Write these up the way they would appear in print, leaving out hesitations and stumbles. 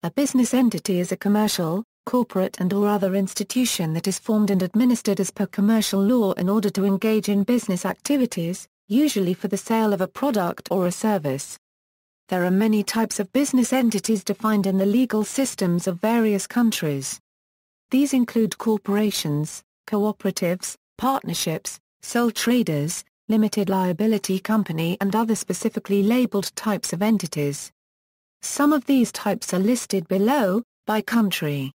A business entity is a commercial, corporate and/or other institution that is formed and administered as per commercial law in order to engage in business activities, usually for the sale of a product or a service. There are many types of business entities defined in the legal systems of various countries. These include corporations, cooperatives, partnerships, sole traders, limited liability company and other specifically labeled types of entities. Some of these types are listed below, by country.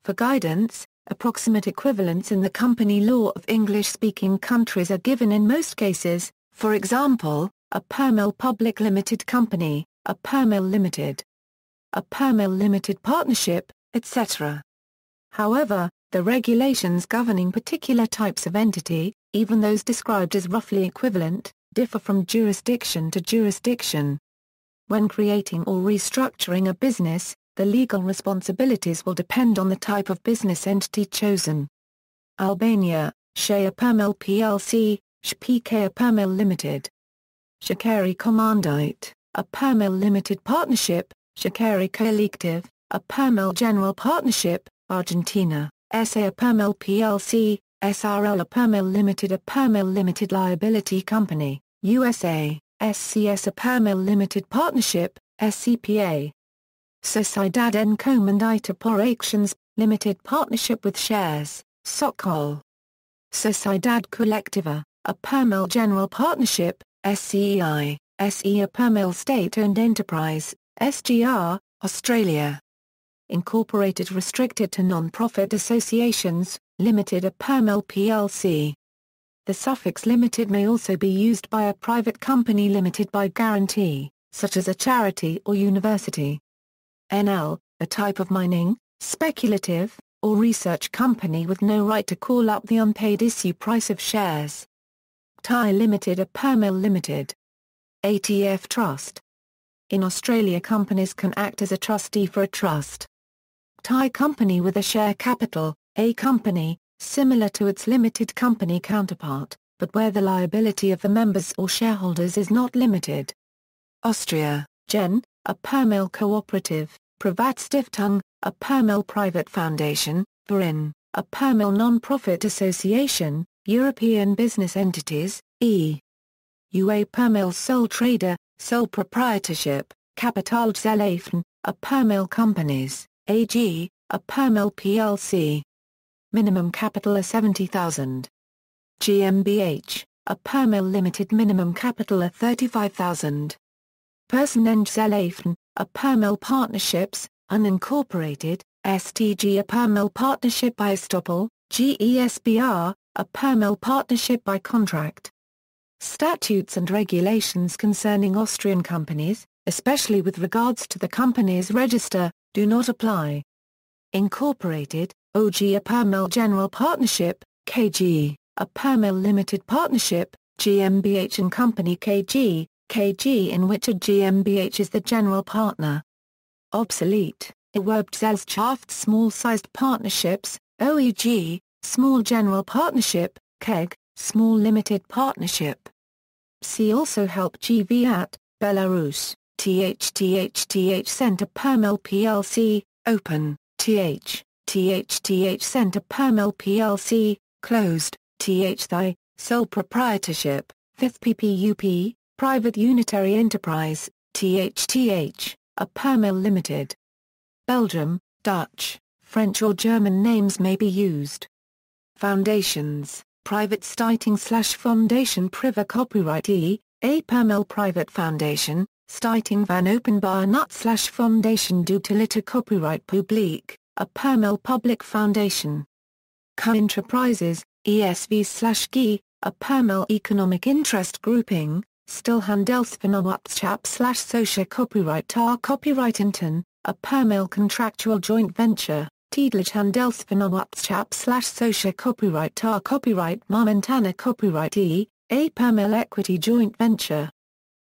For guidance, approximate equivalents in the company law of English-speaking countries are given in most cases, for example, a per-mil public limited company, a per-mil limited, a per-mil limited partnership, etc. However, the regulations governing particular types of entity, even those described as roughly equivalent, differ from jurisdiction to jurisdiction. When creating or restructuring a business, the legal responsibilities will depend on the type of business entity chosen. Albania, Shea per-mil Pllc, SPK a per-mil limited. Shakari Commandite, a per-mil limited partnership, Shakari Collective, a per-mil general partnership, Argentina, SA a per-mil Pllc, SRL a per-mil limited liability company, USA, SCS a per-mil limited partnership, SCPA. Sociedad Encomendita por Actions, limited partnership with shares, SOCOL. Sociedad Colectiva, a per-mil general partnership, SCEI, SE a per-mil state-owned enterprise, SGR, Australia. Incorporated restricted to non-profit associations, limited a per-mil Pllc. The suffix limited may also be used by a private company limited by guarantee, such as a charity or university. NL, a type of mining, speculative, or research company with no right to call up the unpaid issue price of shares. TI Limited a per-mil limited. ATF Trust. In Australia companies can act as a trustee for a trust. TI Company with a share capital, A company, similar to its limited company counterpart, but where the liability of the members or shareholders is not limited. Austria, Gen, a per-mil cooperative, Privatstiftung, a per-mil private foundation, Verein, a per-mil non-profit association, European business entities, E. UA per-mil sole trader, sole proprietorship, Kapitalgesellschaften, a per-mil companies, AG, a per-mil Pllc. Minimum capital of 70,000. GmbH, a per-mil limited minimum capital of 35,000. Personengesellschaften, a per-mil partnerships, unincorporated, STG a per-mil partnership by estoppel, GESBR, a per-mil partnership by contract. Statutes and regulations concerning Austrian companies, especially with regards to the company's register, do not apply. Incorporated, OG a per-mil general partnership, KG, a per-mil limited partnership, GmbH and Company KG, KG in which a GmbH is the general partner. Obsolete, Erwerbsgesellschaft small-sized partnerships, OEG, small general partnership, KEG, small limited partnership. See also help GVAT, Belarus, TH Center per-mil Pllc, Open, TH Center per-mil Pllc, Closed, TH sole proprietorship, 5th PPUP, Private Unitary Enterprise, TH a per-mil limited. Belgium, Dutch, French or German names may be used. Foundations, private stichting/foundation privé copyright a per-mil private foundation, Stichting van Openbaar-Nut/Foundation d'Utilité Copyright Publique, a per-mil public foundation. Co-enterprises, ESV/GI, a per-mil economic interest grouping, Stilhandelsvernootschap/Social Copyright tar Copyrightinten, a per-mil contractual joint venture, Tijdelijk Handelsvernootschap/Social Copyright tar Copyright Momentane Copyright a per-mil equity joint venture.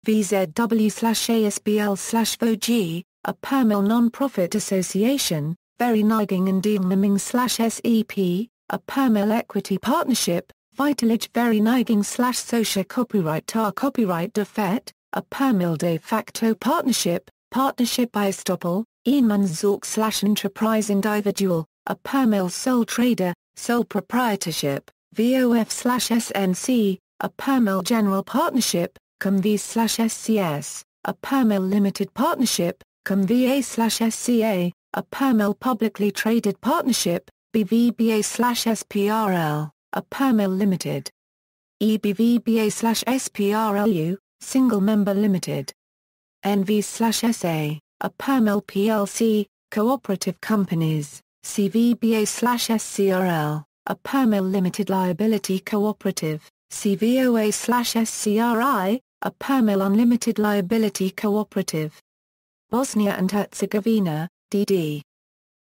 VZW/ASBL/VOG, a per-mil non-profit association, Vereniging en Deelneming/SEP, a per-mil equity partnership, Vitalige Vereniging/Social Copyright tar Copyright de fait, a per-mil de facto partnership, partnership by estoppel, Eenmanszorg/enterprise individual, a permil sole trader, sole proprietorship, VOF/SNC, a permil general partnership, COM/SCS, a permil limited partnership, COM/VA/SCA, a permil publicly traded partnership, BVBA/SPRL, a permil limited. EBVBA/SPRLU, single member limited. NV/SA, a permil PLC, cooperative companies, CVBA/SCRL, a permil limited liability cooperative, CVOA/SCRI, a permil unlimited liability cooperative. Bosnia and Herzegovina, DD.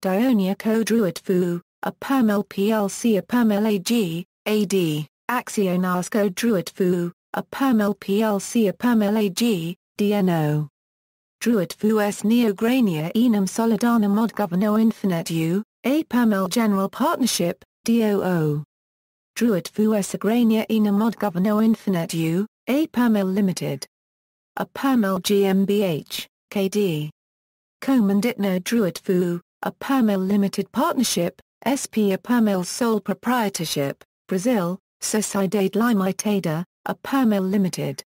Dionia Druidfu, a permil PLC, a permil AG, AD, Akcionarsko Druidfu, a permil PLC, a permil AG, DNO. Druidfu S Neogrania Enum Solidarna Mod Governo Infinitu, a permil general partnership, DOO. Druidfu S Agrania Enum Mod Governo Infinitu, a permil limited. A permil GmbH, KD. Comanditno Druidfu, a permil limited partnership, SP, a permil sole proprietorship, Brazil, Sociedade Limitada, a permil limited.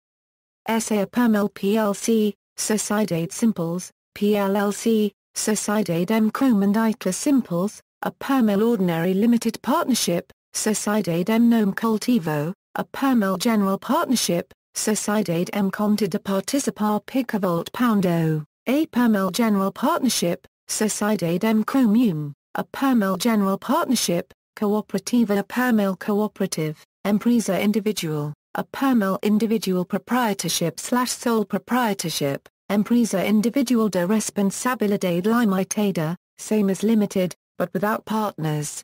SA, a permil PLC, Sociedade Simples, PLLC, Sociedade M Comandita Simples, a permil ordinary limited partnership, Sociedade M Nome Cultivo, a permil general partnership, Sociedade M Conta de Participar Picavolt Poundo, a permil general partnership, Sociedade M Comune, a permil general partnership, Cooperativa, a permil cooperative, Empresa individual, a permil individual proprietorship/sole proprietorship, Empresa individual de responsabilidade limitada, same as limited, but without partners.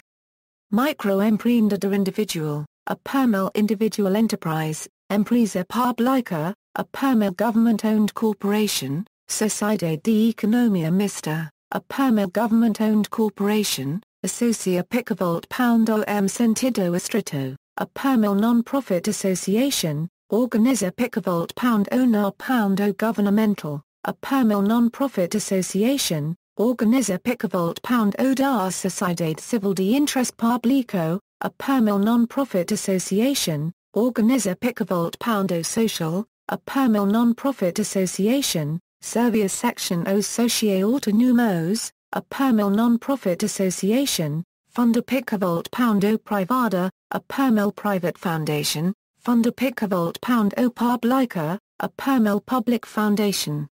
Microempreendedor individual, a permil individual enterprise, Empresa Pública, a permil government-owned corporation, Sociedade de Economia Mista, a permil government-owned corporation, Associa Picavolt Poundo M Sentido Estrito, a permil non-profit association, Organiza Picavolt Poundo na Poundo Governamental, a permil non-profit association, Organiza Picavolt Poundo da Sociedade Civil de Interesse Público, a permil non-profit association, Organiza Picavolt Poundo Social, a permil non-profit association, Servias Section os Sociais Autónomos, a permil non-profit association, Fundo Picavolt Poundo Privada, a permil private foundation, Fundo Picavolt Poundo Pública, a permil public foundation.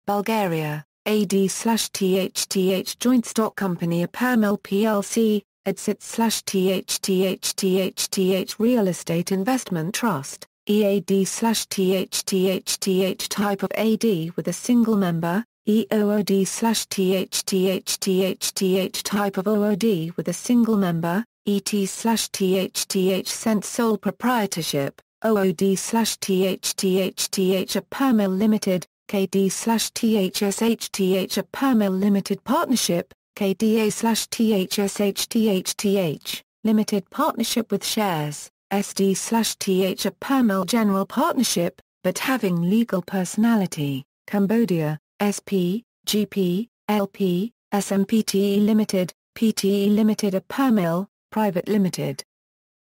Bulgaria, AD/THTH Joint Stock Company, a permil PLC, EDSIT/THTH Real Estate Investment Trust, EAD/THTH type of AD with a single member, EOOD/THTH type of OOD with a single member, ET/THTH Cent sole proprietorship, OOD/THTH a permil limited, KD/THSHTH a permil limited partnership, KDA/THSHTH limited partnership with shares, SD/TH a permil general partnership, but having legal personality, Cambodia, SP, GP, LP, SMPTE Limited, PTE Limited a permil, private limited.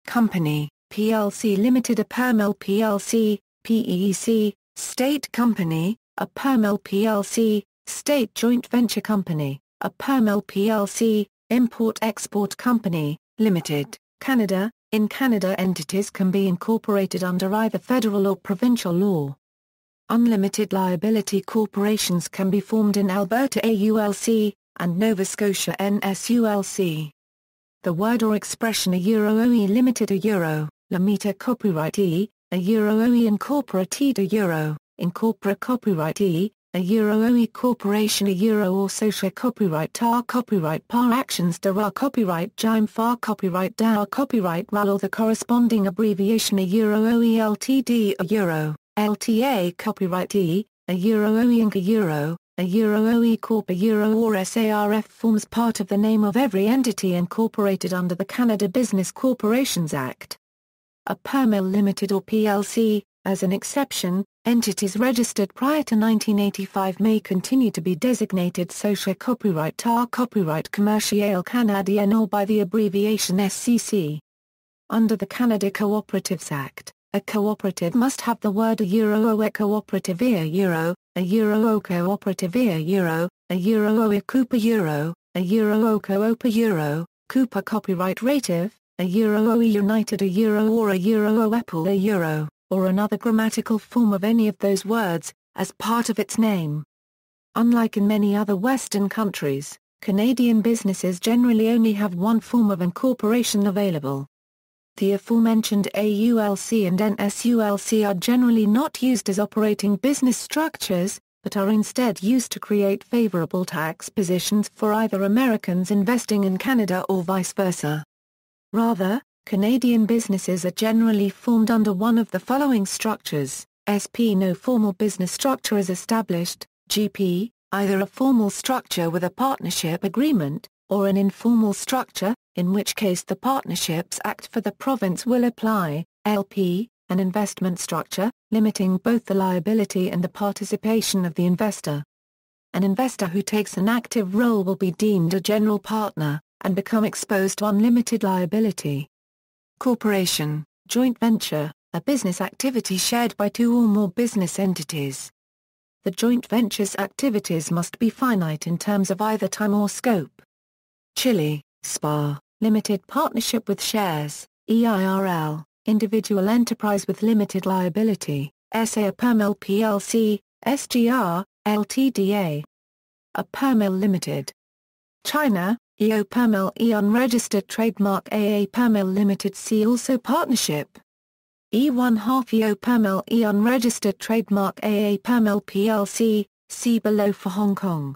Company, PLC Limited a permil PLC, PEEC, State Company, a permil PLC, State Joint Venture Company, a permil PLC, Import-Export Company, Limited, Canada. In Canada, entities can be incorporated under either federal or provincial law. Unlimited liability corporations can be formed in Alberta AULC, and Nova Scotia NSULC. The word or expression a Euro OE Limited a Euro, Limita Copyright a Euro OE Incorporated a Euro, Incorpora Copyright a Euro OE Corporation a Euro or Social Copyright tar Copyright par actions dera Copyright Jime far Copyright dar Copyright RAL or the corresponding abbreviation a Euro OE Ltd a Euro, LTA Copyright a Euro OE Inc a Euro OE Corp a Euro or SARF forms part of the name of every entity incorporated under the Canada Business Corporations Act. A permil limited or PLC, As an exception, entities registered prior to 1985 may continue to be designated Société Coopérative Copyright Commerciale Canadienne or by the abbreviation SCC. Under the Canada Cooperatives Act, a cooperative must have the word a cooperative euro, a cooperative euro, a Cooper euro, a cooper euro, Cooper copyright rative, a united a or a Apple a euro, or another grammatical form of any of those words, as part of its name. Unlike in many other Western countries, Canadian businesses generally only have one form of incorporation available. The aforementioned AULC and NSULC are generally not used as operating business structures, but are instead used to create favorable tax positions for either Americans investing in Canada or vice versa. Rather, Canadian businesses are generally formed under one of the following structures: SP. No formal business structure is established; GP, either a formal structure with a partnership agreement, or an informal structure, in which case the Partnerships Act for the province will apply; LP, an investment structure, limiting both the liability and the participation of the investor. An investor who takes an active role will be deemed a general partner, and become exposed to unlimited liability. Corporation, joint venture, a business activity shared by two or more business entities. The joint venture's activities must be finite in terms of either time or scope. Chile, SPA, limited partnership with shares, EIRL, individual enterprise with limited liability, SA. A Permil Pllc, SGR, Ltda. A Permil Limited. China, EO Permil E unregistered trademark AA Permil Limited. See also partnership. E1/2 EO Permil E unregistered trademark AA Permil Plc, see below for Hong Kong.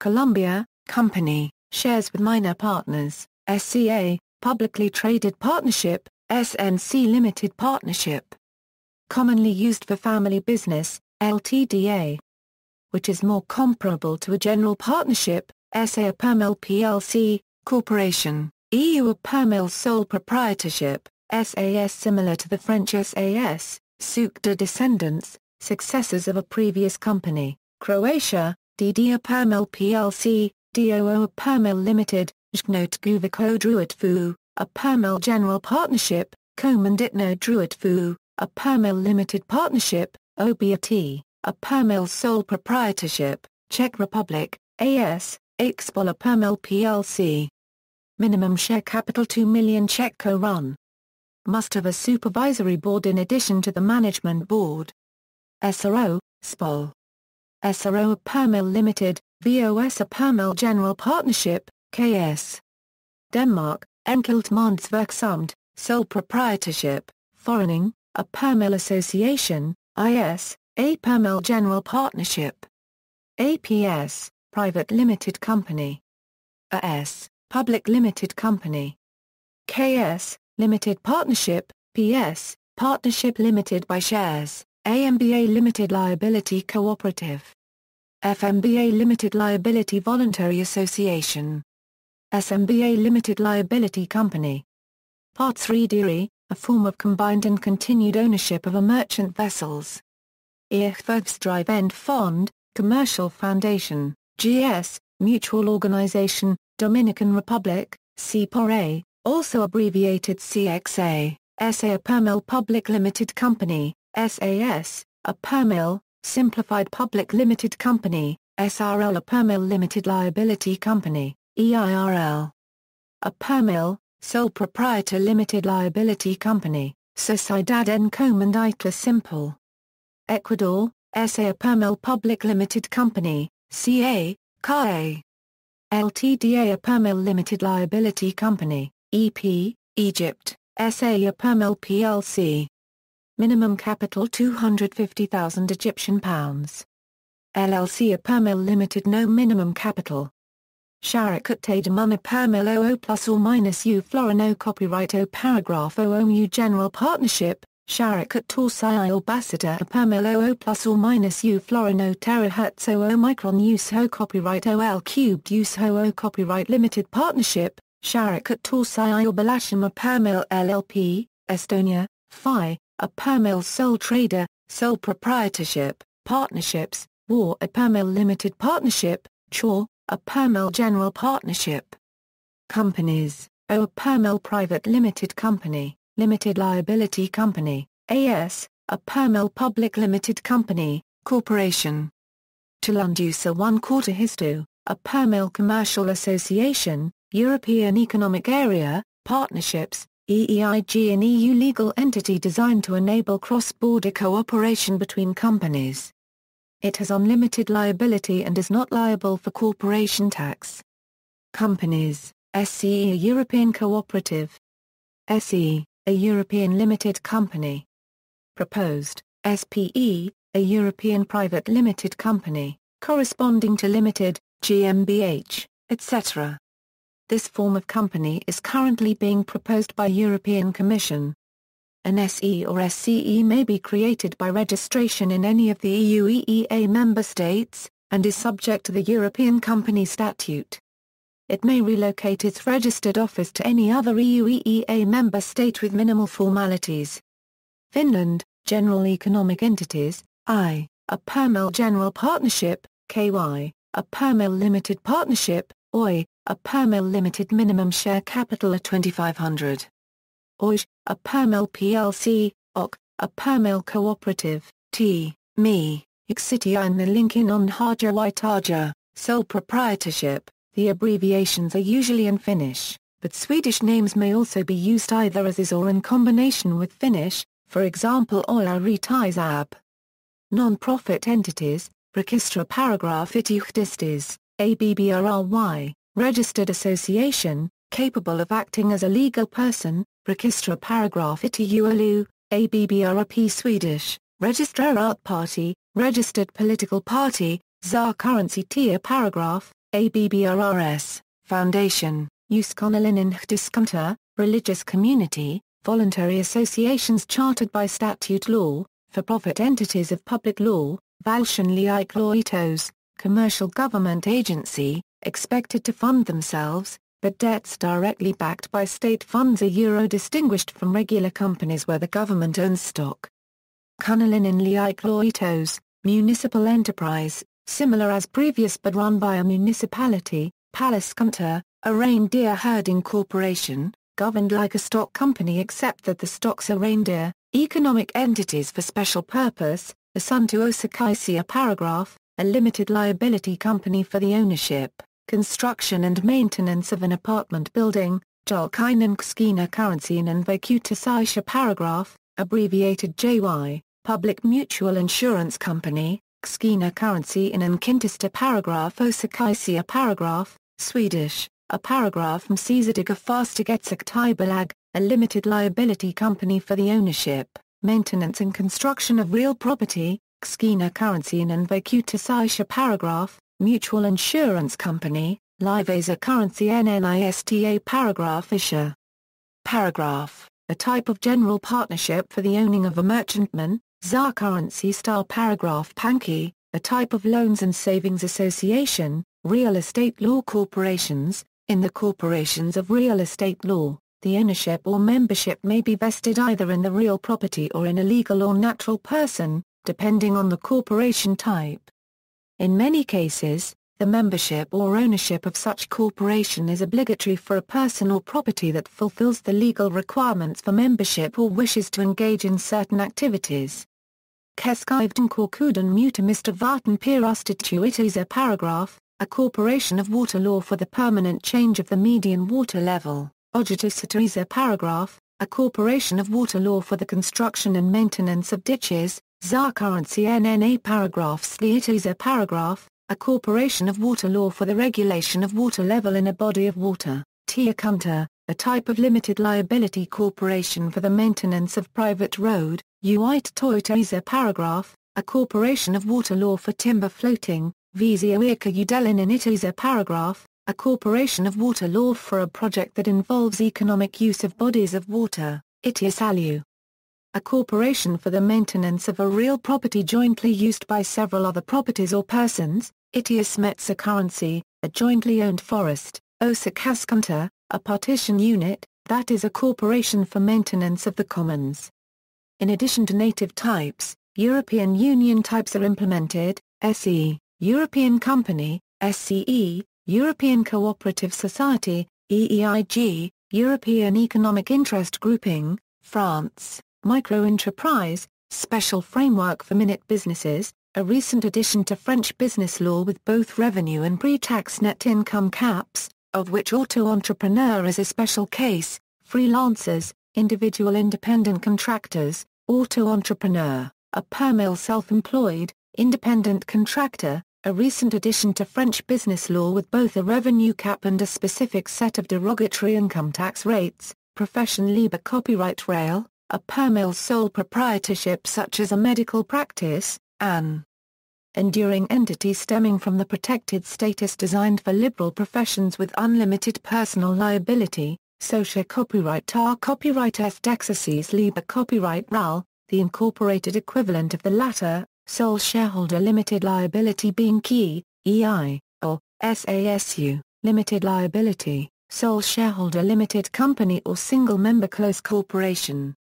Colombia, company, shares with minor partners, SCA, publicly traded partnership, SNC limited partnership. Commonly used for family business, Ltda. Which is more comparable to a general partnership, SA. A Permil Plc, corporation, EU. A Permil sole proprietorship, SAS. Similar to the French SAS, Suc de Descendants, successors of a previous company, Croatia, DD. A Permil Plc, DOO. A Permil Limited, Jnot Guvico Druidfu, a Permil General Partnership, Comanditno Druidfu, a Permil Limited Partnership, OBAT, a Permil Sole Proprietorship, Czech Republic, AS, Expol. A Permil Plc. Minimum share capital 2 million Czech korun. Must have a supervisory board in addition to the management board. SRO, SPOL. SRO. A Permil Limited, VOS. A Permil General Partnership, KS. Denmark, Enkelte Mandsvirksomhed, sole proprietorship, Foreigning, a Permil Association, IS, a Permil General Partnership. APS, Private Limited Company. AS, Public Limited Company. KS, Limited Partnership, PS, Partnership Limited by Shares, AMBA Limited Liability Cooperative. FMBA Limited Liability Voluntary Association. SMBA Limited Liability Company. Subsidiary, a form of combined and continued ownership of a merchant vessels. Erfurfsdrivend Fond, Commercial Foundation, GS, Mutual Organization, Dominican Republic, CPORA, also abbreviated CXA, SA. A Permil Public Limited Company, SAS, a Permil, Simplified Public Limited Company, SRL. A Permil Limited Liability Company, EIRL. A Permil, Sole Proprietor Limited Liability Company, Sociedad en Comandita Simple. Ecuador, SA. A Permil Public Limited Company, CA, CAE. Ltda. A Permil Limited Liability Company, EP, Egypt, SA. A Permil Plc. Minimum capital £250,000 Egyptian pounds. LLC. A Permil Limited. No minimum capital. Sharikat de Muna Permil OO plus or minus U Florino Copyright O Paragraph OMU General Partnership, Sharikat Torsai Albaceta A Permil OO plus or minus U Florino Terahertz OO Micron Use Ho Copyright OL Cubed Use Ho O Copyright Limited Partnership, Sharikat Torsai Albalasham A Permil LLP, Estonia, Phi, a per mil sole trader, sole proprietorship, partnerships, WAR a per mil limited partnership, CHOR, a per mil general partnership. Companies, O a per mil private limited company, limited liability company, AS, a per mil public limited company, corporation. Tulundusa 1/4 histo, a per mil commercial association, European Economic Area, partnerships, EEIG an EU legal entity designed to enable cross-border cooperation between companies. It has unlimited liability and is not liable for corporation tax. Companies, SCE a European cooperative. SE, a European limited company. Proposed, SPE, a European private limited company, corresponding to limited, GmbH, etc. This form of company is currently being proposed by European Commission. An SE or SCE may be created by registration in any of the EU EEA member states, and is subject to the European Company Statute. It may relocate its registered office to any other EU EEA member state with minimal formalities. Finland, General Economic Entities, I, a per mil general partnership, KY, a per mil limited partnership, OI, a per mil limited minimum share capital of 2,500. OIJ, a per mil Pllc, OK, a per mil cooperative, T, ME, Yksitia and the Linkin on Haja Waitaja, sole proprietorship. The abbreviations are usually in Finnish, but Swedish names may also be used either as is or in combination with Finnish, for example Oila Ritais. Non-profit entities, Registra paragraph Yhdistys, ABBRY, registered association, capable of acting as a legal person, Registra paragraph Ytulu, ABBRP Swedish, Registrerat Party, registered political party, Tsar currency tier paragraph, ABBRRS, foundation, Uskonallinen Yhdyskunta, religious community, voluntary associations chartered by statute law, for-profit entities of public law, Valtionliikloitos, commercial government agency, expected to fund themselves, but debts directly backed by state funds are euro-distinguished from regular companies where the government owns stock. Kunnallinen liikloitos, municipal enterprise, similar as previous but run by a municipality, Paliskunta, a reindeer herding corporation, governed like a stock company except that the stocks are reindeer, economic entities for special purpose, Asunto Osakaisia paragraph, a limited liability company for the ownership, construction and maintenance of an apartment building, Julkinen Kskina currency and Vakuutusaisia paragraph, abbreviated JY, public mutual insurance company, Kskina currency in Nkintista paragraph Osakaisia paragraph, Swedish, a paragraph from Caesardiga Fastighetsaktiebolag, a limited liability company for the ownership, maintenance and construction of real property, Kskina currency in Vakuutusaisia paragraph, mutual insurance company, Livesa currency NNISTA paragraph Isha. Paragraph, a type of general partnership for the owning of a merchantman, Tsar currency style paragraph Panki, a type of loans and savings association, real estate law corporations, in the corporations of real estate law, the ownership or membership may be vested either in the real property or in a legal or natural person, depending on the corporation type. In many cases, the membership or ownership of such corporation is obligatory for a person or property that fulfills the legal requirements for membership or wishes to engage in certain activities. Keskivden Korkudan Mutamista Vartan Pirustituitiza paragraph, a corporation of water law for the permanent change of the median water level, Ojitusaturiza paragraph, a corporation of water law for the construction and maintenance of ditches, Tsar currency NNA paragraph Sliitiza paragraph, a corporation of water law for the regulation of water level in a body of water, Tiakunta, a type of limited liability corporation for the maintenance of private road, Uit Toitaiza paragraph, a corporation of water law for timber floating, Vizioika Udelin in Itiza paragraph, a corporation of water law for a project that involves economic use of bodies of water, Itiasalu. A corporation for the maintenance of a real property jointly used by several other properties or persons, Itiasmetsa currency, a jointly owned forest, Osakaskunta, a partition unit, that is a corporation for maintenance of the commons. In addition to native types, European Union types are implemented: SE, European Company, SCE, European Cooperative Society, EEIG, European Economic Interest Grouping, France, Micro-Enterprise, Special Framework for Minute Businesses, a recent addition to French business law with both revenue and pre-tax net income caps, of which auto-entrepreneur is a special case, freelancers, individual independent contractors, auto-entrepreneur, a per mil self-employed, independent contractor, a recent addition to French business law with both a revenue cap and a specific set of derogatory income tax rates, profession libre copyright rail, a per mil sole proprietorship such as a medical practice, an enduring entity stemming from the protected status designed for liberal professions with unlimited personal liability, social copyright tar copyright est exercice libre copyright RAL, the incorporated equivalent of the latter, sole shareholder limited liability being key, EI, or SASU, limited liability, sole shareholder limited company or single-member close corporation.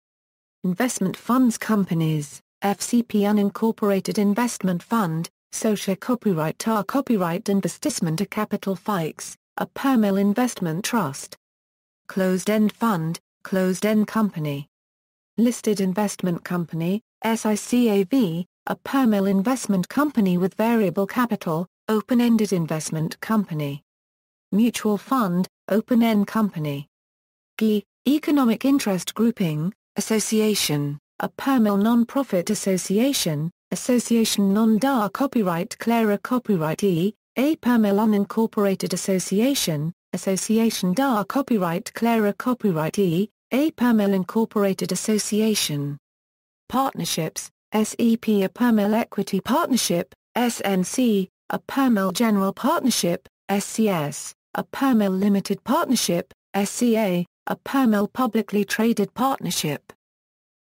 Investment funds companies, FCP unincorporated investment fund, social copyright tar copyright investissement a capital fikes, a per mil investment trust. Closed-end fund, closed-end company. Listed investment company, SICAV, a per mil investment company with variable capital, open-ended investment company. Mutual fund, open-end company. GI, economic interest grouping, association, a per mil non-profit association, association non-dar copyright clara copyright E, a per mil unincorporated association, association dar copyright clara copyright E, a per mil incorporated association. Partnerships, SEP a per mil equity partnership, SNC, a per mil general partnership, SCS, a per mil limited partnership, SCA, a per mil publicly traded partnership.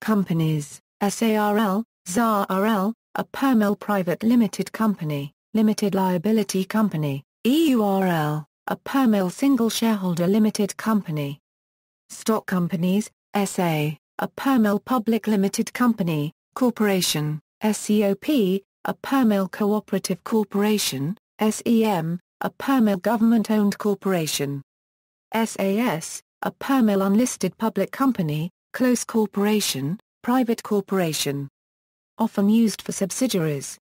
Companies, SARL, ZARL, a per mil private limited company, limited liability company, EURL, a per mil single shareholder limited company. Stock companies, SA, a per mil public limited company, corporation, SCOP, a per mil cooperative corporation, SEM, a per mil government-owned corporation. SAS, a per mil unlisted public company, close corporation, private corporation. Often used for subsidiaries.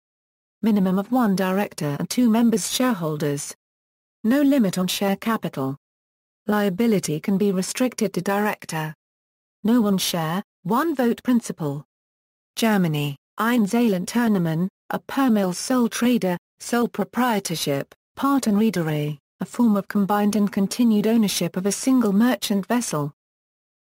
Minimum of 1 director and 2 members shareholders. No limit on share capital. Liability can be restricted to director. No 1 share, 1 vote principle. Germany, Einzelunternehmen, a per mil sole trader, sole proprietorship, Partenreederei, a form of combined and continued ownership of a single merchant vessel.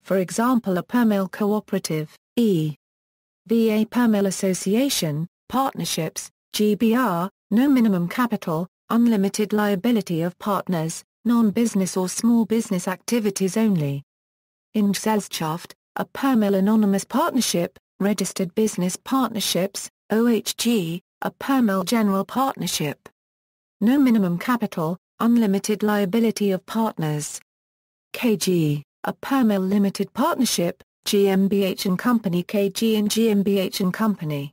For example, a per mil cooperative, e.v. per mil association, partnerships, GBR, no minimum capital, unlimited liability of partners, non-business or small business activities only. Gesellschaft, a per mil anonymous partnership, registered business partnerships, OHG, a per mil general partnership. No minimum capital, unlimited liability of partners. KG, a per mil limited partnership, GmbH and Company KG and GmbH and Company.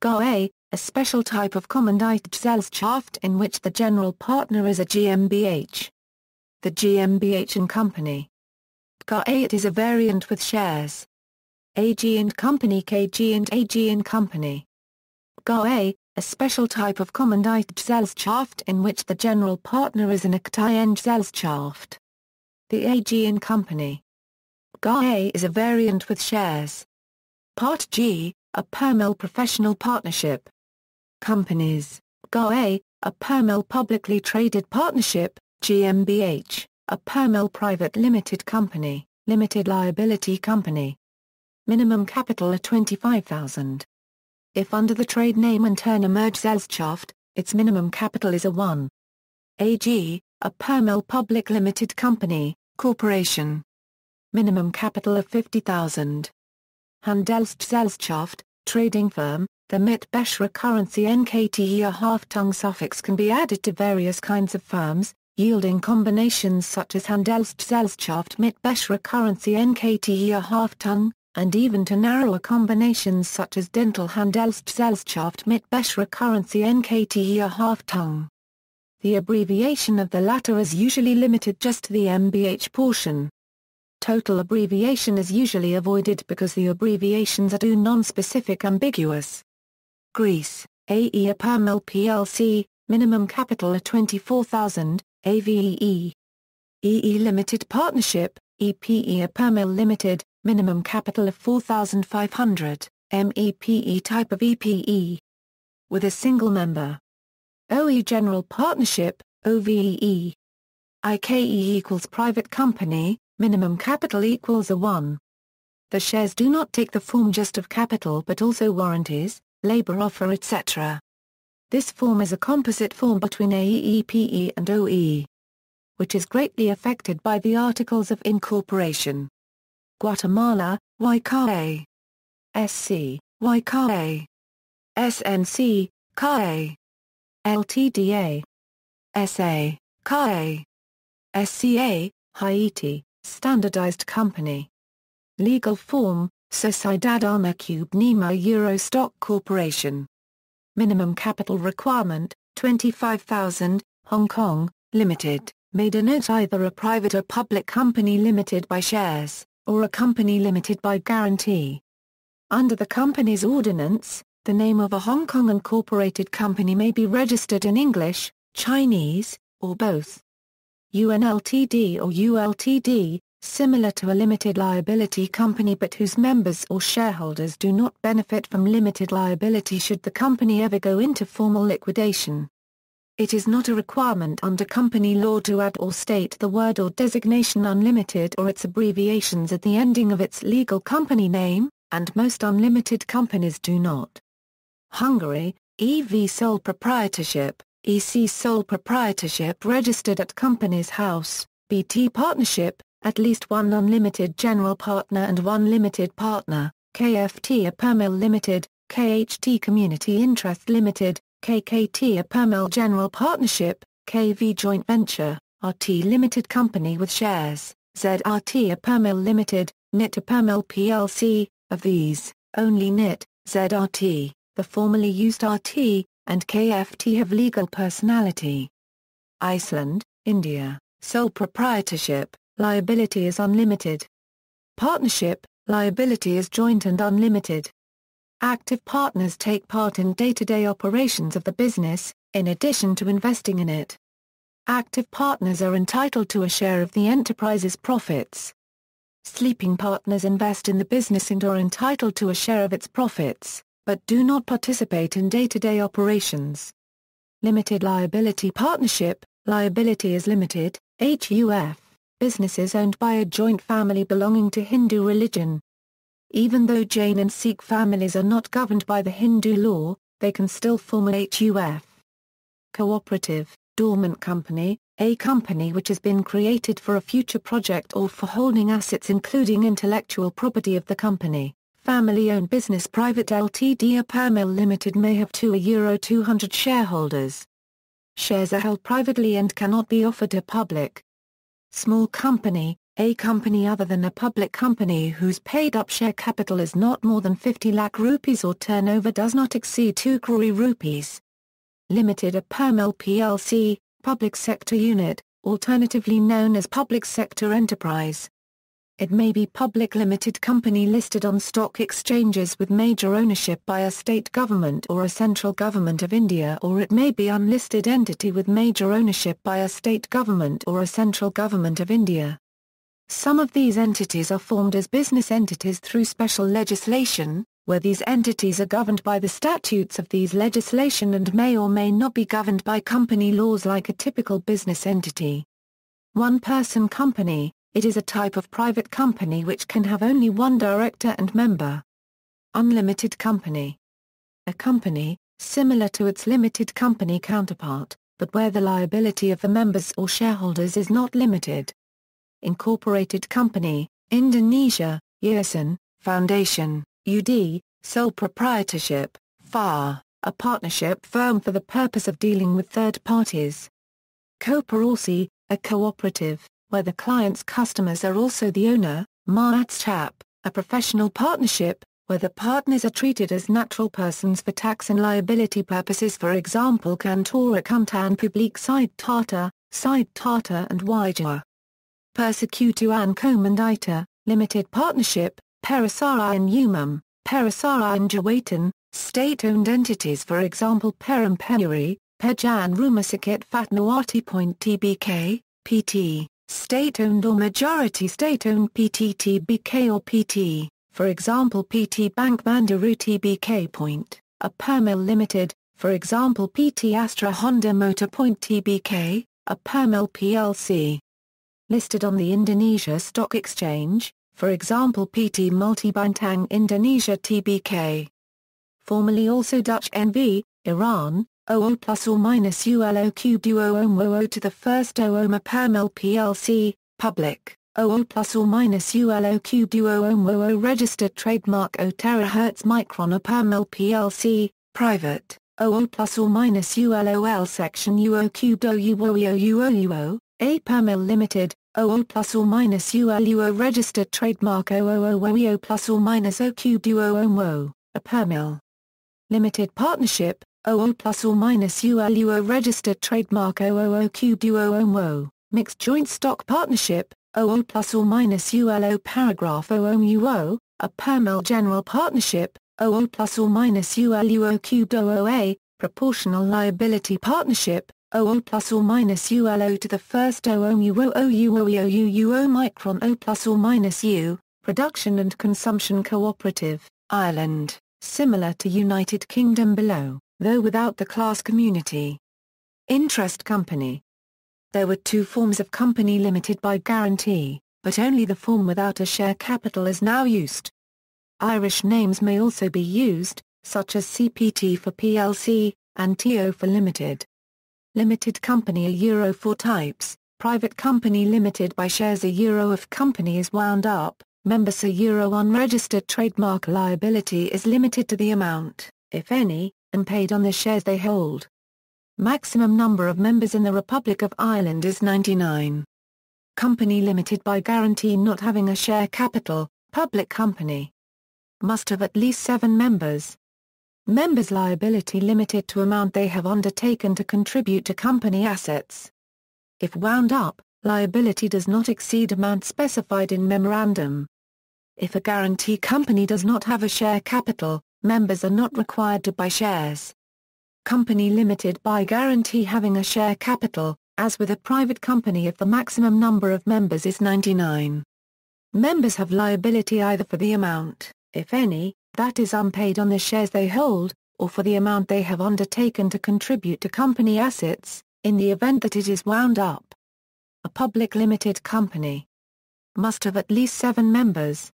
GA, a special type of Kommanditgesellschaft in which the general partner is a GmbH. The GmbH and Company. GA it is a variant with shares. AG and Company KG and AG and Company. GA, a special type of Kommanditgesellschaft in which the general partner is an Aktiengesellschaft. The AG and Company. GA is a variant with shares. Part G, a per mil professional partnership. Companies, GA, a per mil publicly traded partnership, GmbH, a per mil private limited company, limited liability company. Minimum capital of 25,000. If under the trade name Unternehmergesellschaft, its minimum capital is a 1. AG, a per mil public limited company, corporation. Minimum capital of 50,000. Handelsgesellschaft, trading firm, the Mitbesserer currency NKTE a half-tongue suffix can be added to various kinds of firms, yielding combinations such as Handelsgesellschaft Mitbesserer currency NKTE a half-tongue, and even to narrower combinations such as dental Handelsgesellschaft mit besserer Currency NKTE Halftung. The abbreviation of the latter is usually limited just to the MBH portion. Total abbreviation is usually avoided because the abbreviations are too non-specific ambiguous. Greece, AE Permel Pllc, minimum capital of 24,000, AVEE. EE Limited Partnership, EPE Permel Limited, minimum capital of 4,500, MEPE type of EPE. With a single member. OE General Partnership, OVEE. IKE equals private company, minimum capital equals a 1. The shares do not take the form just of capital but also warranties, labor offer etc. This form is a composite form between AEPE and OE, which is greatly affected by the Articles of Incorporation. Guatemala, YKA. SC, YKA. SNC, KA. LTDA. SA, KA. SCA, Haiti, Standardized Company. Legal form, Sociedad Anónima Euro Stock Corporation. Minimum capital requirement, 25,000, Hong Kong, Limited, may denote either a private or public company limited by shares, or a company limited by guarantee. Under the company's ordinance, the name of a Hong Kong incorporated company may be registered in English, Chinese, or both. UNLTD or ULTD, similar to a limited liability company but whose members or shareholders do not benefit from limited liability should the company ever go into formal liquidation. It is not a requirement under company law to add or state the word or designation unlimited or its abbreviations at the ending of its legal company name, and most unlimited companies do not. Hungary, EV Sole Proprietorship, EC Sole Proprietorship registered at Companies House, BT Partnership, at least one unlimited general partner and one limited partner, KFT Permel Limited, KHT Community Interest Limited, KKT Permel General Partnership, KV Joint Venture, RT Limited Company with Shares, ZRT Permel Limited, NIT Permel Pllc. Of these, only NIT, ZRT, the formerly used RT, and KFT have legal personality. Iceland, India, sole proprietorship, liability is unlimited. Partnership, liability is joint and unlimited. Active partners take part in day-to-day operations of the business, in addition to investing in it. Active partners are entitled to a share of the enterprise's profits. Sleeping partners invest in the business and are entitled to a share of its profits, but do not participate in day-to-day operations. Limited liability partnership, liability is limited, HUF, businesses owned by a joint family belonging to Hindu religion. Even though Jain and Sikh families are not governed by the Hindu law, they can still form a HUF. Cooperative, dormant company, a company which has been created for a future project or for holding assets including intellectual property of the company. Family-owned business private Ltd. A Permel Limited may have €200 shareholders. Shares are held privately and cannot be offered to public. Small company, a company other than a public company whose paid-up share capital is not more than 50 lakh rupees or turnover does not exceed 2 crore rupees. Limited a Permel Pllc, public sector unit, alternatively known as public sector enterprise. It may be public limited company listed on stock exchanges with major ownership by a state government or a central government of India, or it may be unlisted entity with major ownership by a state government or a central government of India. Some of these entities are formed as business entities through special legislation, where these entities are governed by the statutes of these legislation and may or may not be governed by company laws like a typical business entity. One-person company, it is a type of private company which can have only one director and member. Unlimited company. A company, similar to its limited company counterpart, but where the liability of the members or shareholders is not limited. Incorporated company, Indonesia, Yayasan, Foundation, UD, sole proprietorship, FAR, a partnership firm for the purpose of dealing with third parties. Cooperatives, a cooperative, where the client's customers are also the owner, Maatschap, A professional partnership, where the partners are treated as natural persons for tax and liability purposes, for example Cantora Kuntan Publique Side Tata and Wajar. Persekutuan Komandita, Limited Partnership, Perusahaan Umum, Perusahaan Jawatan, state-owned entities, for example Perum Peruri, Pejan Rumah Sakit Fatmawati. Tbk, PT, state-owned or majority state-owned PT Tbk or PT, for example PT Bank Mandiri Tbk. A Permil Limited, for example PT Astra Honda Motor. Tbk, a Permil Pllc. Listed on the Indonesia Stock Exchange, for example PT Multibintang Indonesia Tbk. Formerly also Dutch NV, Iran, 00 plus or minus ULO cubed 00 to the first OOMA Permil Plc, public, 00 plus or minus ULO cubed 00 registered trademark 0 terahertz micron Permil Plc, private, 00 plus or minus ULOL section UO cubed OUO, A Permil Limited, 00 plus or minus ULUO registered trademark 000 plus or minus O cubed 00, a Permil Limited Partnership, 00 plus or minus ULUO registered trademark 000 cubed 00, Mixed Joint Stock Partnership, 00 plus or minus ULO paragraph 00 a Permil General Partnership, 00 plus or minus ULUO cubed 00A, Proportional Liability Partnership, 00 plus or minus ULO to the first OUO micron 0 plus or minus U, Production and Consumption Cooperative, Ireland, similar to United Kingdom below, though without the class community. Interest Company. There were two forms of company limited by guarantee, but only the form without a share capital is now used. Irish names may also be used, such as CPT for PLC, and TO for Limited. Limited company Euro 4 types, private company limited by shares Euro if company is wound up, members Euro unregistered trademark liability is limited to the amount, if any, and paid on the shares they hold. Maximum number of members in the Republic of Ireland is 99. Company limited by guarantee not having a share capital, public company. Must have at least 7 members. Members' liability limited to amount they have undertaken to contribute to company assets. If wound up, liability does not exceed amount specified in memorandum. If a guarantee company does not have a share capital, members are not required to buy shares. Company limited by guarantee having a share capital, as with a private company if the maximum number of members is 99. Members have liability either for the amount, if any, that is unpaid on the shares they hold, or for the amount they have undertaken to contribute to company assets, in the event that it is wound up. A public limited company must have at least 7 members.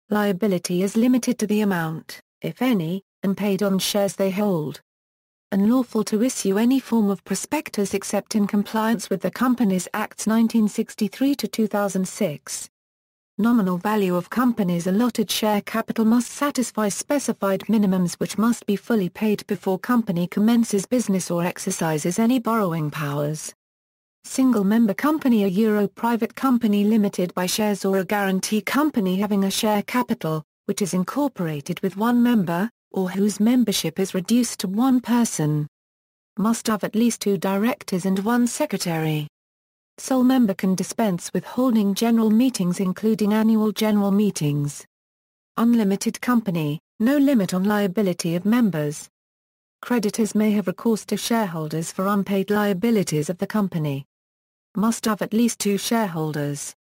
Liability is limited to the amount, if any, and paid on shares they hold. Unlawful to issue any form of prospectus except in compliance with the Companies Acts 1963 to 2006. Nominal value of company's allotted share capital must satisfy specified minimums which must be fully paid before company commences business or exercises any borrowing powers. Single-member company Euro private company limited by shares or a guarantee company having a share capital, which is incorporated with 1 member, or whose membership is reduced to 1 person. Must have at least 2 directors and 1 secretary. Sole member can dispense with holding general meetings including annual general meetings. Unlimited company, no limit on liability of members. Creditors may have recourse to shareholders for unpaid liabilities of the company. Must have at least 2 shareholders.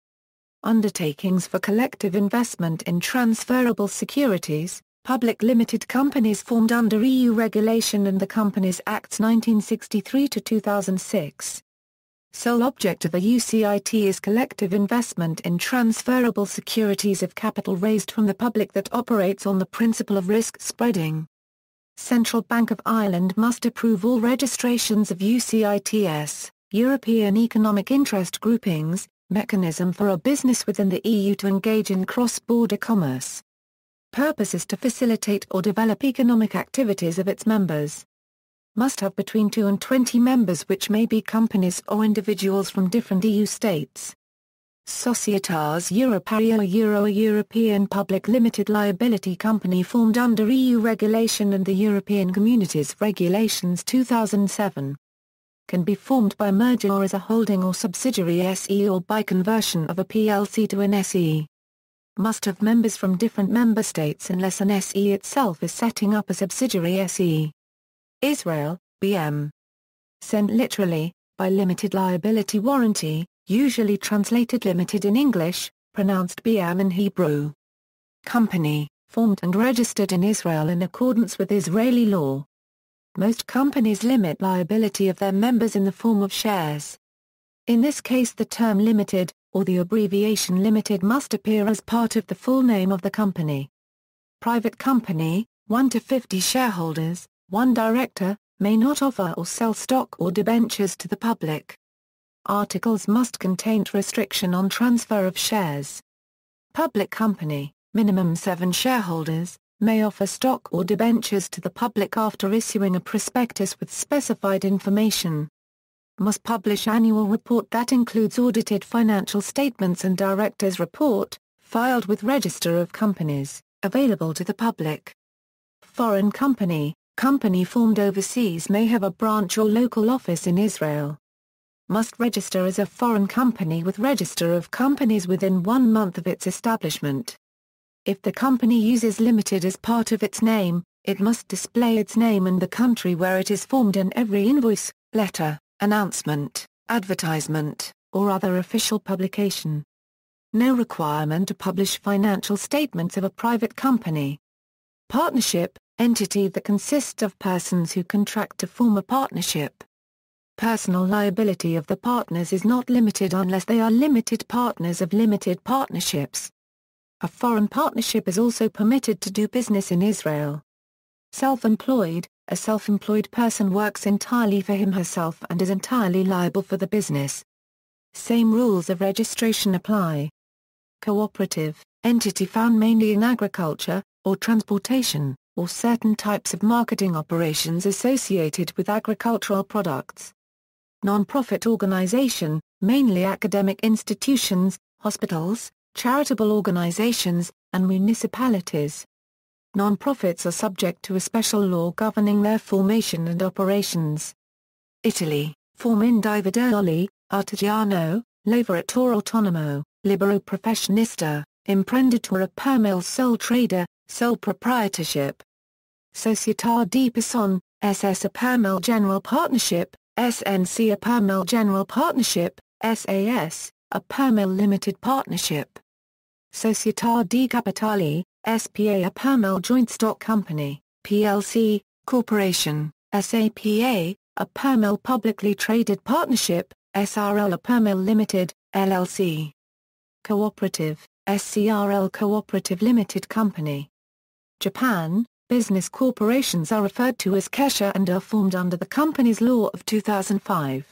Undertakings for collective investment in transferable securities, public limited companies formed under EU regulation and the Companies Acts 1963 to 2006. Sole object of a UCIT is collective investment in transferable securities of capital raised from the public that operates on the principle of risk spreading. Central Bank of Ireland must approve all registrations of UCITS, European Economic Interest Groupings, mechanism for a business within the EU to engage in cross-border commerce. Purpose is to facilitate or develop economic activities of its members. Must have between 2 and 20 members which may be companies or individuals from different EU states. Societas Europaea Euro, a European public limited liability company formed under EU regulation and the European Communities Regulations 2007. Can be formed by merger or as a holding or subsidiary SE or by conversion of a Pllc to an SE. Must have members from different member states unless an SE itself is setting up a subsidiary SE. Israel, BM. Sent literally, by limited liability warranty, usually translated limited in English, pronounced BM in Hebrew. Company, formed and registered in Israel in accordance with Israeli law. Most companies limit liability of their members in the form of shares. In this case the term limited, or the abbreviation limited must appear as part of the full name of the company. Private company, 1 to 50 shareholders, 1 director, may not offer or sell stock or debentures to the public. Articles must contain restriction on transfer of shares. Public company, minimum 7 shareholders, may offer stock or debentures to the public after issuing a prospectus with specified information. Must publish annual report that includes audited financial statements and director's report, filed with Register of Companies, available to the public. Foreign company, company formed overseas may have a branch or local office in Israel. Must register as a foreign company with Register of Companies within 1 month of its establishment. If the company uses limited as part of its name, it must display its name and the country where it is formed in every invoice, letter, announcement, advertisement, or other official publication. No requirement to publish financial statements of a private company. Partnership, entity that consists of persons who contract to form a partnership. Personal liability of the partners is not limited unless they are limited partners of limited partnerships. A foreign partnership is also permitted to do business in Israel. Self-employed, a self-employed person works entirely for him/herself and is entirely liable for the business. Same rules of registration apply. Cooperative, entity found mainly in agriculture, or transportation, or certain types of marketing operations associated with agricultural products. Non-profit organization, mainly academic institutions, hospitals, charitable organizations, and municipalities. Non-profits are subject to a special law governing their formation and operations. Italy, form individuali, artigiano, lavoratore autonomo, libero professionista, imprenditore per mille sole trader, sole proprietorship. Società di Personne, SS a per mille general partnership, SNC a per mille general partnership, SAS, a per mille limited partnership. Società di Capitali, SPA a per mille joint stock company, PLC, corporation, SAPA, a per mille publicly traded partnership, SRL a per mille limited, LLC. Cooperative, SCRL cooperative limited company. Japan, business corporations are referred to as kesha and are formed under the Companies Law of 2005.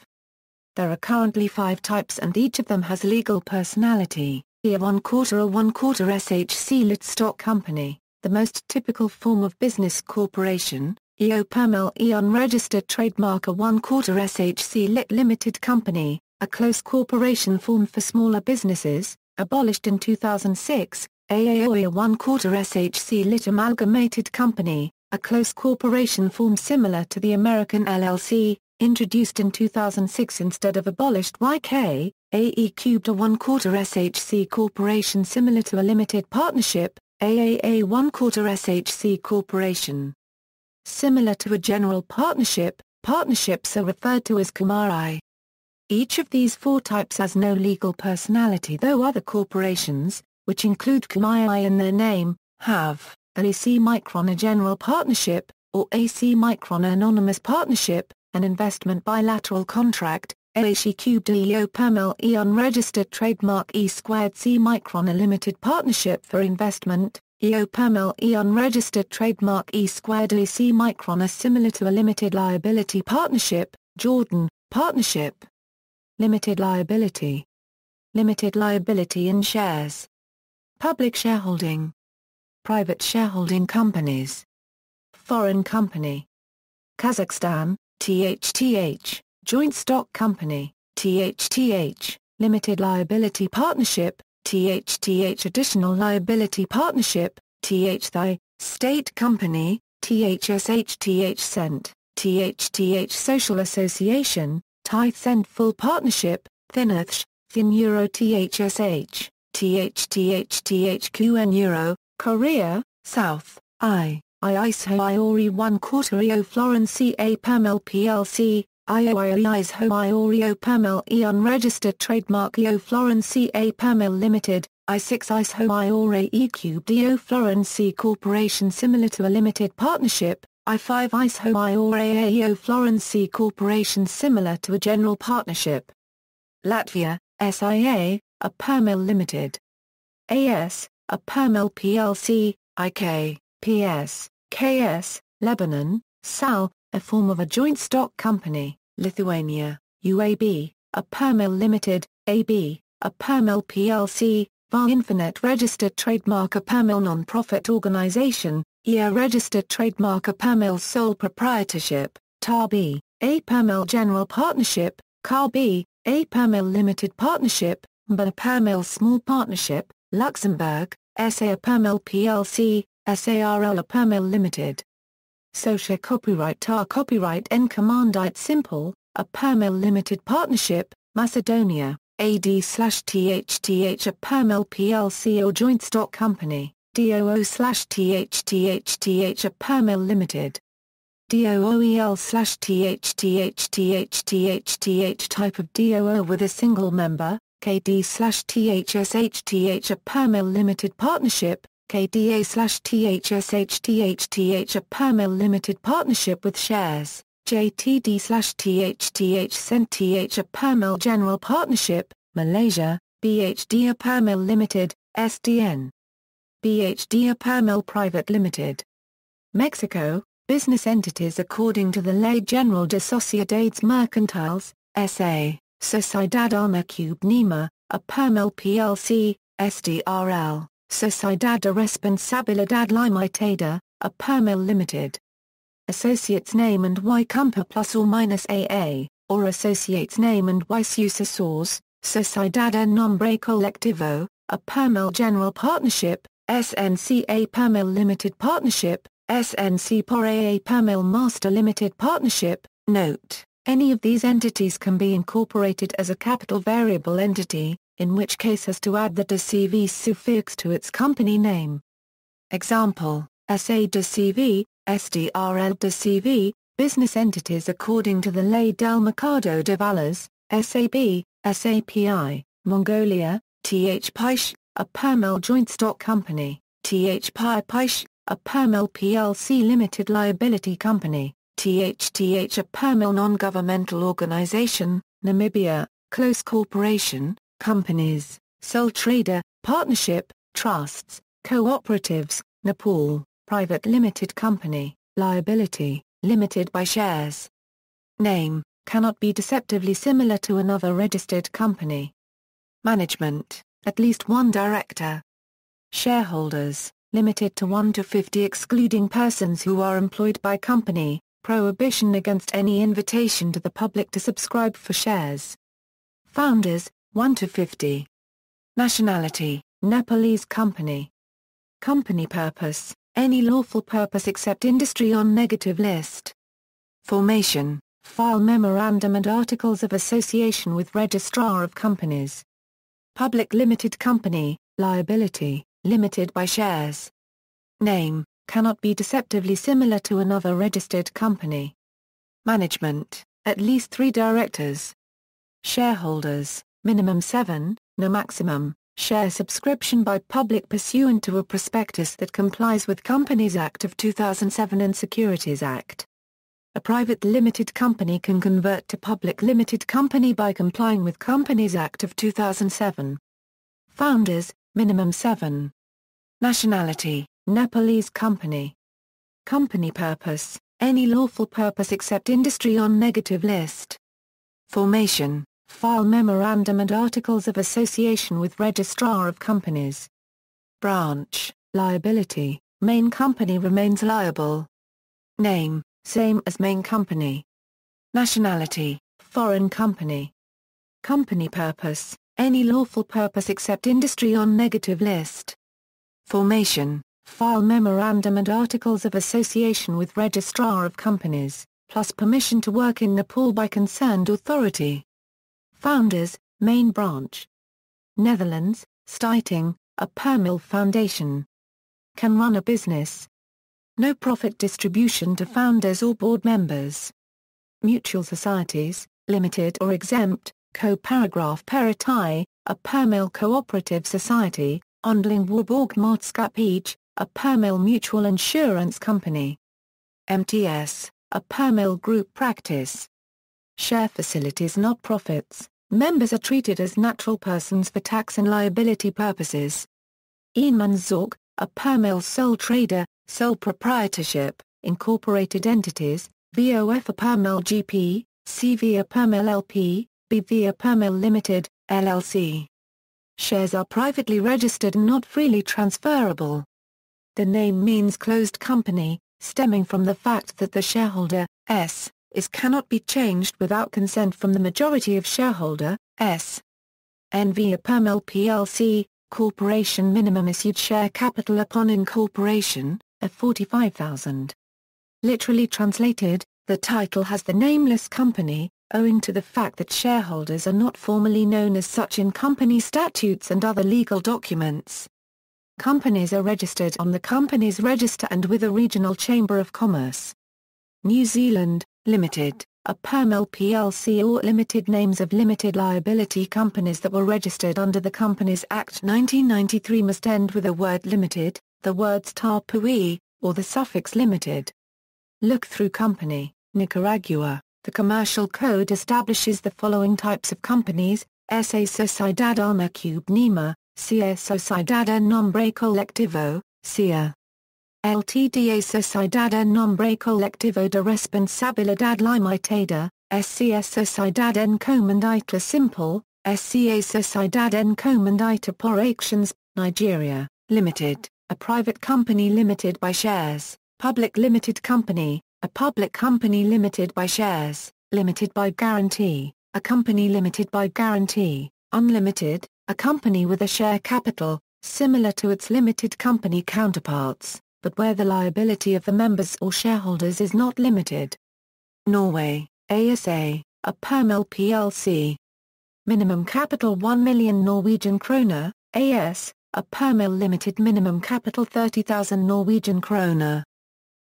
There are currently 5 types and each of them has legal personality. A 1/4 or 1/4 SHC lit stock company, the most typical form of business corporation, EO per mille unregistered trademark. A 1/4 SHC lit limited company, a close corporation formed for smaller businesses, abolished in 2006, AAOI a 1/4 SHC lit amalgamated company, a close corporation formed similar to the American LLC, introduced in 2006 instead of abolished YK, AE cubed a 1/4 SHC corporation similar to a limited partnership, AAA 1/4 SHC corporation. Similar to a general partnership, partnerships are referred to as kumari. Each of these 4 types has no legal personality, though other corporations, which include kumai in their name, have an AC Micron a general partnership, or AC Micron anonymous partnership, an investment bilateral contract, AAC cubed EO per mille unregistered trademark E squared C Micron a limited partnership for investment, EO per mille unregistered trademark E squared AC Micron are similar to a limited liability partnership, Jordan, partnership. Limited liability. Limited liability in shares. Public shareholding. Private shareholding companies. Foreign company. Kazakhstan, THTH, joint stock company, THTH, Limited Liability Partnership, THTH Additional Liability Partnership, THTI, State Company, THSH Cent, THTH Social Association, Cent Full Partnership, ThinEarth, Thin Euro THSH, THTHTHQN Euro, Korea, South, ISO IORI 1 Quarterio Florence A Pamel Pllc, ISO IORIO Pamel E Unregistered Trademark EO Florence A Pamel Limited, I6 ISO IORA E Cubed EO Florence Corporation similar to a limited partnership, I5 ISO IORA EO Florence Corporation similar to a general partnership. Latvia, SIA, a Pamel Limited. AS, a Pamel Pllc, IK, PS, KS, Lebanon, SAL, a form of a joint stock company, Lithuania, UAB, a Pamel Limited, AB, a Pamel Pllc, VAR Infinite Registered Trademark a Pamel Non-Profit Organization, EA Registered Trademark a Pamel Sole Proprietorship, TAB, a Pamel General Partnership, CARB, a Pamel Limited Partnership, MBA a Pamel Small Partnership, Luxembourg, SA a Pamel Plc, SARL a Pamel Limited. Socia Copyright TA Copyright N Commandite Simple, a Pamel Limited Partnership, Macedonia, AD/THTH a Pamel Plc or Joint Stock Company, DOO/THTHTH a Pamel Limited. DOOEL/THTHTH type of DOO with a single member, KD/THSHTH a Pamel Limited Partnership, KDA/THSHTH a Pamel Limited Partnership with shares, JTD/THTH Cent a Pamel General Partnership, Malaysia, BHD a Pamel Limited, SDN. BHD a Pamel Private Limited. Mexico, business entities according to the Ley General de Sociedades Mercantiles, S.A., Sociedad Alma Cube Nima, a Pamel Plc, SDRL, Sociedad de Responsabilidad Limitada, a Pamel Limited. Associates name and Y Compa plus or minus AA, or Associates name and Y Sucesores, Sociedad en Nombre Colectivo, a Pamel General Partnership, SNC a Pamel Limited Partnership, SNC por a Pamel Master Limited Partnership. Note, any of these entities can be incorporated as a capital variable entity, in which case has to add the de CV suffix to its company name. Example, SA de CV, SDRL de CV, business entities according to the Ley del Mercado de Valores, SAB, SAPI, Mongolia, TH Paish, a Pamel Joint Stock Company, TH Paish, a Pamel Plc Limited Liability Company, THTH a Pamel Non-Governmental Organization, Namibia, Close Corporation, Companies, Sole Trader, Partnership, Trusts, Cooperatives, Nepal, Private Limited Company, Liability, Limited by Shares. Name, cannot be deceptively similar to another registered company. Management, at least one director. Shareholders, limited to 1 to 50 excluding persons who are employed by company, prohibition against any invitation to the public to subscribe for shares. Founders, 1 to 50. Nationality, Nepalese company. Company purpose, any lawful purpose except industry on negative list. Formation, file memorandum and articles of association with Registrar of Companies. Public limited company, liability, limited by shares. Name, cannot be deceptively similar to another registered company. Management, at least 3 directors. Shareholders, minimum 7, no maximum, share subscription by public pursuant to a prospectus that complies with Companies Act of 2007 and Securities Act. A private limited company can convert to public limited company by complying with Companies Act of 2007. Founders, minimum 7. Nationality, Nepalese company. Company purpose, any lawful purpose except industry on negative list. Formation, file memorandum and articles of association with Registrar of Companies. Branch, liability, main company remains liable. Name, same as main company. Nationality, foreign company. Company purpose, any lawful purpose except industry on negative list. Formation, file memorandum and articles of association with Registrar of Companies, plus permission to work in Nepal by concerned authority. Founders, main branch. Netherlands, Stichting, a Pllc foundation. Can run a business. No profit distribution to founders or board members. Mutual societies, limited or exempt, co-paragraph Peritai, a Pllc cooperative society, Ondling Warborgmaatschap, a Pllc mutual insurance company. MTS, a Pllc group practice. Share facilities not profits, members are treated as natural persons for tax and liability purposes. Eenmanszaak, a Pllc sole trader, sole proprietorship, incorporated entities, VOF a Pllc GP, CV a Pllc LP, BV a Pllc Limited, LLC. Shares are privately registered and not freely transferable. The name means closed company, stemming from the fact that the shareholder, S, cannot be changed without consent from the majority of shareholder, S. NV a Pllc Pllc, corporation minimum issued share capital upon incorporation, of 45,000. Literally translated, the title has the nameless company, owing to the fact that shareholders are not formally known as such in company statutes and other legal documents. Companies are registered on the Companies Register and with a regional chamber of commerce. New Zealand, Limited, a Pllc Pllc or limited names of limited liability companies that were registered under the Companies Act 1993 must end with the word limited, the words Tapui, or the suffix limited. Look-through company, Nicaragua. The Commercial Code establishes the following types of companies: S.A. Sociedad Ana Cubnima, C.A. Sociedad en Nombre Colectivo, CIA. Ltda Sociedad en Nombre Colectivo de Responsabilidad Limitada, SCS Sociedad en Comandita Simple, SCA Sociedad en Comandita por Actions, Nigeria, Limited, a private company limited by shares, Public Limited Company, a public company limited by shares, limited by guarantee, a company limited by guarantee, unlimited, a company with a share capital, similar to its limited company counterparts, but where the liability of the members or shareholders is not limited. Norway, ASA, a Pllc Pllc. Minimum capital 1 million Norwegian kroner, AS, a Pllc limited minimum capital 30,000 Norwegian kroner.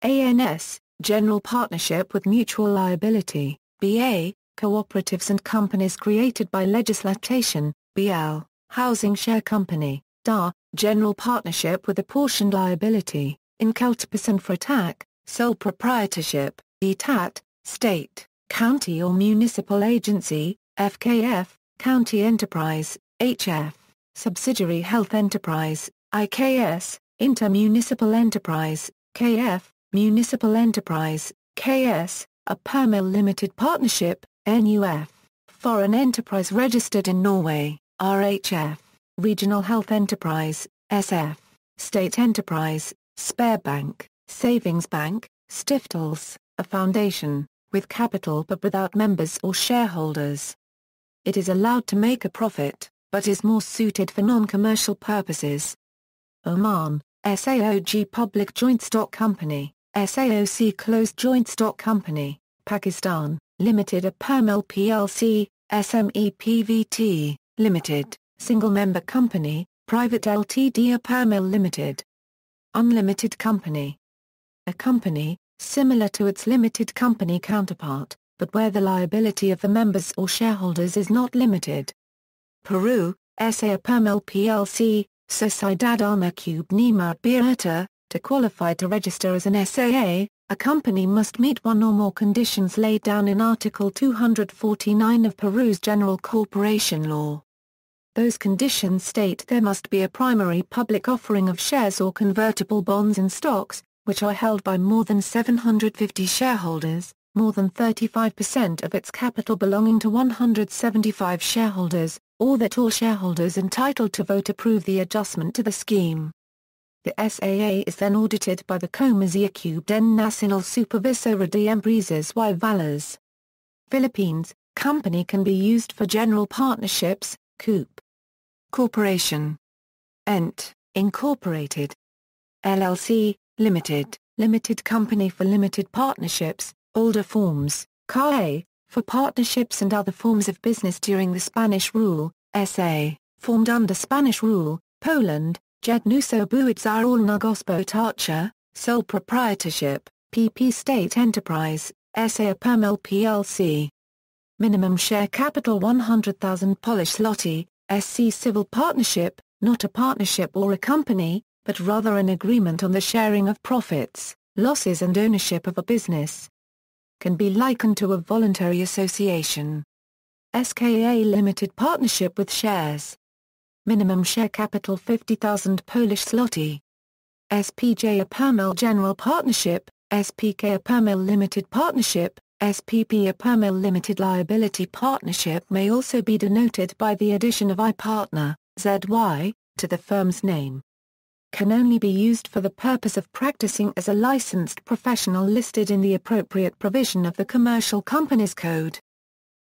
ANS, General Partnership with Mutual Liability, BA, Cooperatives and Companies created by legislation, BL, Housing Share Company, DA, General Partnership with Apportioned Liability, Inculpation for Attack, Sole Proprietorship, ETAT, State, County or Municipal Agency, FKF, County Enterprise, HF, Subsidiary Health Enterprise, IKS, Intermunicipal Enterprise, KF, Municipal Enterprise, KS, a Pllc Limited Partnership, NUF, Foreign Enterprise Registered in Norway, RHF, Regional Health Enterprise, SF, State Enterprise, Sparebank, Savings Bank, Stiftelse, a foundation, with capital but without members or shareholders. It is allowed to make a profit, but is more suited for non-commercial purposes. Oman, SAOG Public Joint Stock Company, SAOC Closed Joint Stock Company, Pakistan, Limited a Pllc Pllc, SME PVT, Limited, Single Member Company, Private Ltd a Pllc Limited. Unlimited Company. A company, similar to its limited company counterpart, but where the liability of the members or shareholders is not limited. Peru, SA Pllc Pllc, Sociedad Ana Cubnima Abierta. To qualify to register as an SAA, a company must meet one or more conditions laid down in Article 249 of Peru's General Corporation Law. Those conditions state there must be a primary public offering of shares or convertible bonds and stocks, which are held by more than 750 shareholders, more than 35% of its capital belonging to 175 shareholders, or that all shareholders entitled to vote approve the adjustment to the scheme. The SAA is then audited by the Comisión Nacional Supervisora de Empresas y Valores. Philippines, company can be used for general partnerships, COOP, corporation. Ent. Incorporated. LLC, limited, limited company for limited partnerships, older forms, CA, for partnerships and other forms of business during the Spanish rule, SA, formed under Spanish rule, Poland, Jednuso Buidzarolna Gospodarcza, sole proprietorship, PP state enterprise, SA Permel Pllc. Minimum share capital 100,000 Polish zloty, SC civil partnership, not a partnership or a company, but rather an agreement on the sharing of profits, losses and ownership of a business. Can be likened to a voluntary association. SKA limited partnership with shares. Minimum share capital 50,000 Polish zloty. SPJ a Permel general partnership, SPK a Permel limited partnership, SPP a Permel limited liability partnership may also be denoted by the addition of I partner, ZY, to the firm's name. Can only be used for the purpose of practicing as a licensed professional listed in the appropriate provision of the Commercial Companies Code.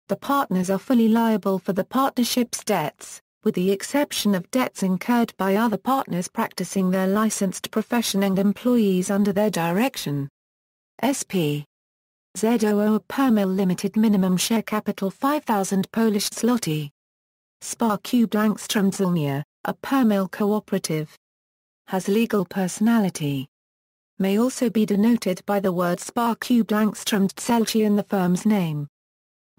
The partners are fully liable for the partnership's debts, with the exception of debts incurred by other partners practicing their licensed profession and employees under their direction. SP. ZOO a Permel limited minimum share capital 5,000 Polish zloty. Spar Cubed Angstromdzalnia, a Permel cooperative. Has legal personality. May also be denoted by the word Spar Cubed Angstromdzalci in the firm's name.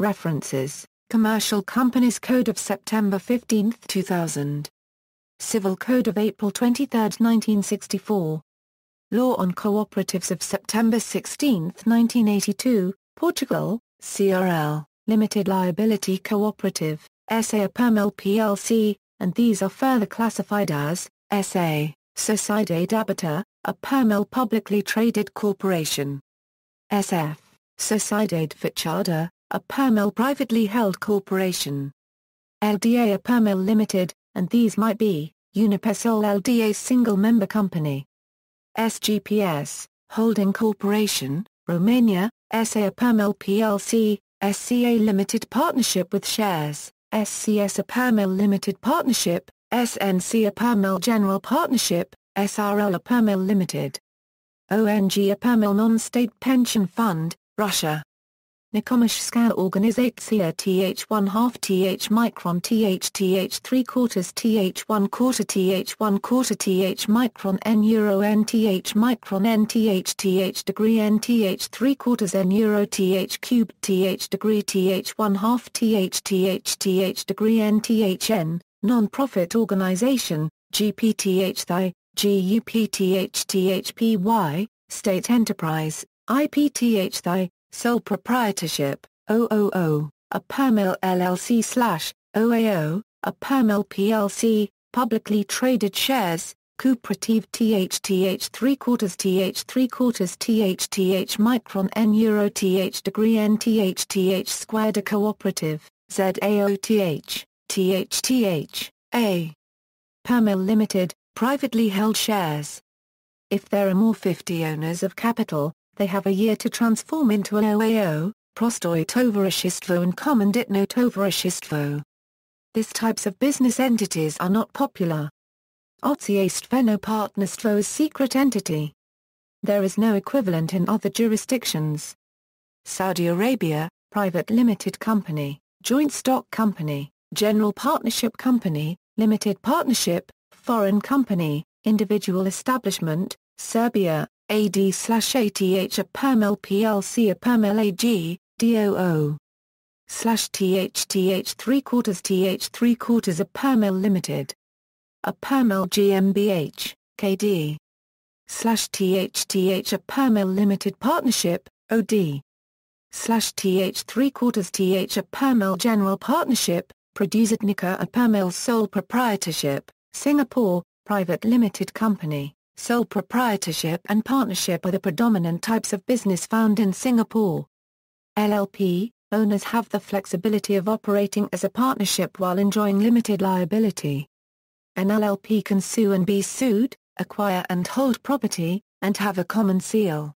References: Commercial Companies Code of September 15, 2000. Civil Code of April 23, 1964. Law on Cooperatives of September 16, 1982, Portugal, CRL, Limited Liability Cooperative, SA Permel Pllc, and these are further classified as, SA, Sociedade Aberta, a Permel publicly traded corporation. SF, Sociedade Fechada, a Permel privately held corporation. LDA a Permel Limited, and these might be, Unipesol LDA single-member company. SGPS, Holding Corporation, Romania, SA a Permel Pllc, SCA Limited Partnership with Shares, SCS a Permel Limited Partnership, SNC a Permel General Partnership, SRL a Permel Limited. ONG a Permel Non-State Pension Fund, Russia. Nikomishskaya Organizacja Th1/2 Th micron Th 3/4 Th1/4 Th1/4 Th micron N euro N Th micron N Th degree N Th 3/4 N euro Th cubed Th degree Th1/2 Th degree N Thn, non-profit organization, GPTH Thai, GUPTH THPY, state enterprise, IPTH Thai, sole proprietorship, OOO, a Permel LLC/OAO, a Permel Pllc, publicly traded shares, cooperative Th 3/4 Th micron N euro Th degree N Th squared a cooperative, ZAOTH, THTH, A. Permel Limited, privately held shares. If there are more 50 owners of capital, they have a year to transform into an OAO, Prostoi Towarzystwo and Komanditne Towarzystwo. These types of business entities are not popular. Otcieństweno Partnerstwo is secret entity. There is no equivalent in other jurisdictions. Saudi Arabia, private limited company, joint stock company, general partnership company, limited partnership, foreign company, individual establishment, Serbia, AD/ATH a Permel Pllc a Permel AG, DOO. /THTH 3/4 Th 3/4 a Permel Limited. A Permel GmbH, KD. /THTH a Permel Limited Partnership, OD. /TH 3/4 Th a Permel General Partnership, Producednica a Permel Sole Proprietorship, Singapore, private limited company. Sole proprietorship and partnership are the predominant types of business found in Singapore. LLP, owners have the flexibility of operating as a partnership while enjoying limited liability. An LLP can sue and be sued, acquire and hold property, and have a common seal.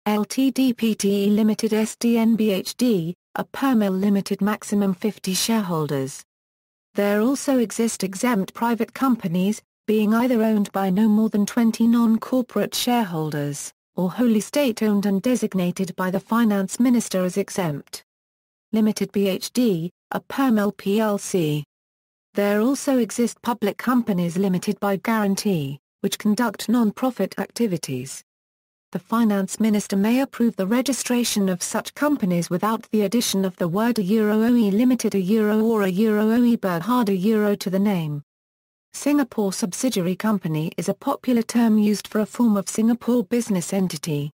Ltd Pte Limited SDNBHD, a Permel Limited maximum 50 shareholders. There also exist exempt private companies, being either owned by no more than 20 non-corporate shareholders, or wholly state-owned and designated by the finance minister as exempt. Limited Ph.D., a Pllc Pllc. There also exist public companies limited by guarantee, which conduct non-profit activities. The finance minister may approve the registration of such companies without the addition of the word (OE Limited, or (OE Berhad) to the name. Singapore subsidiary company is a popular term used for a form of Singapore business entity.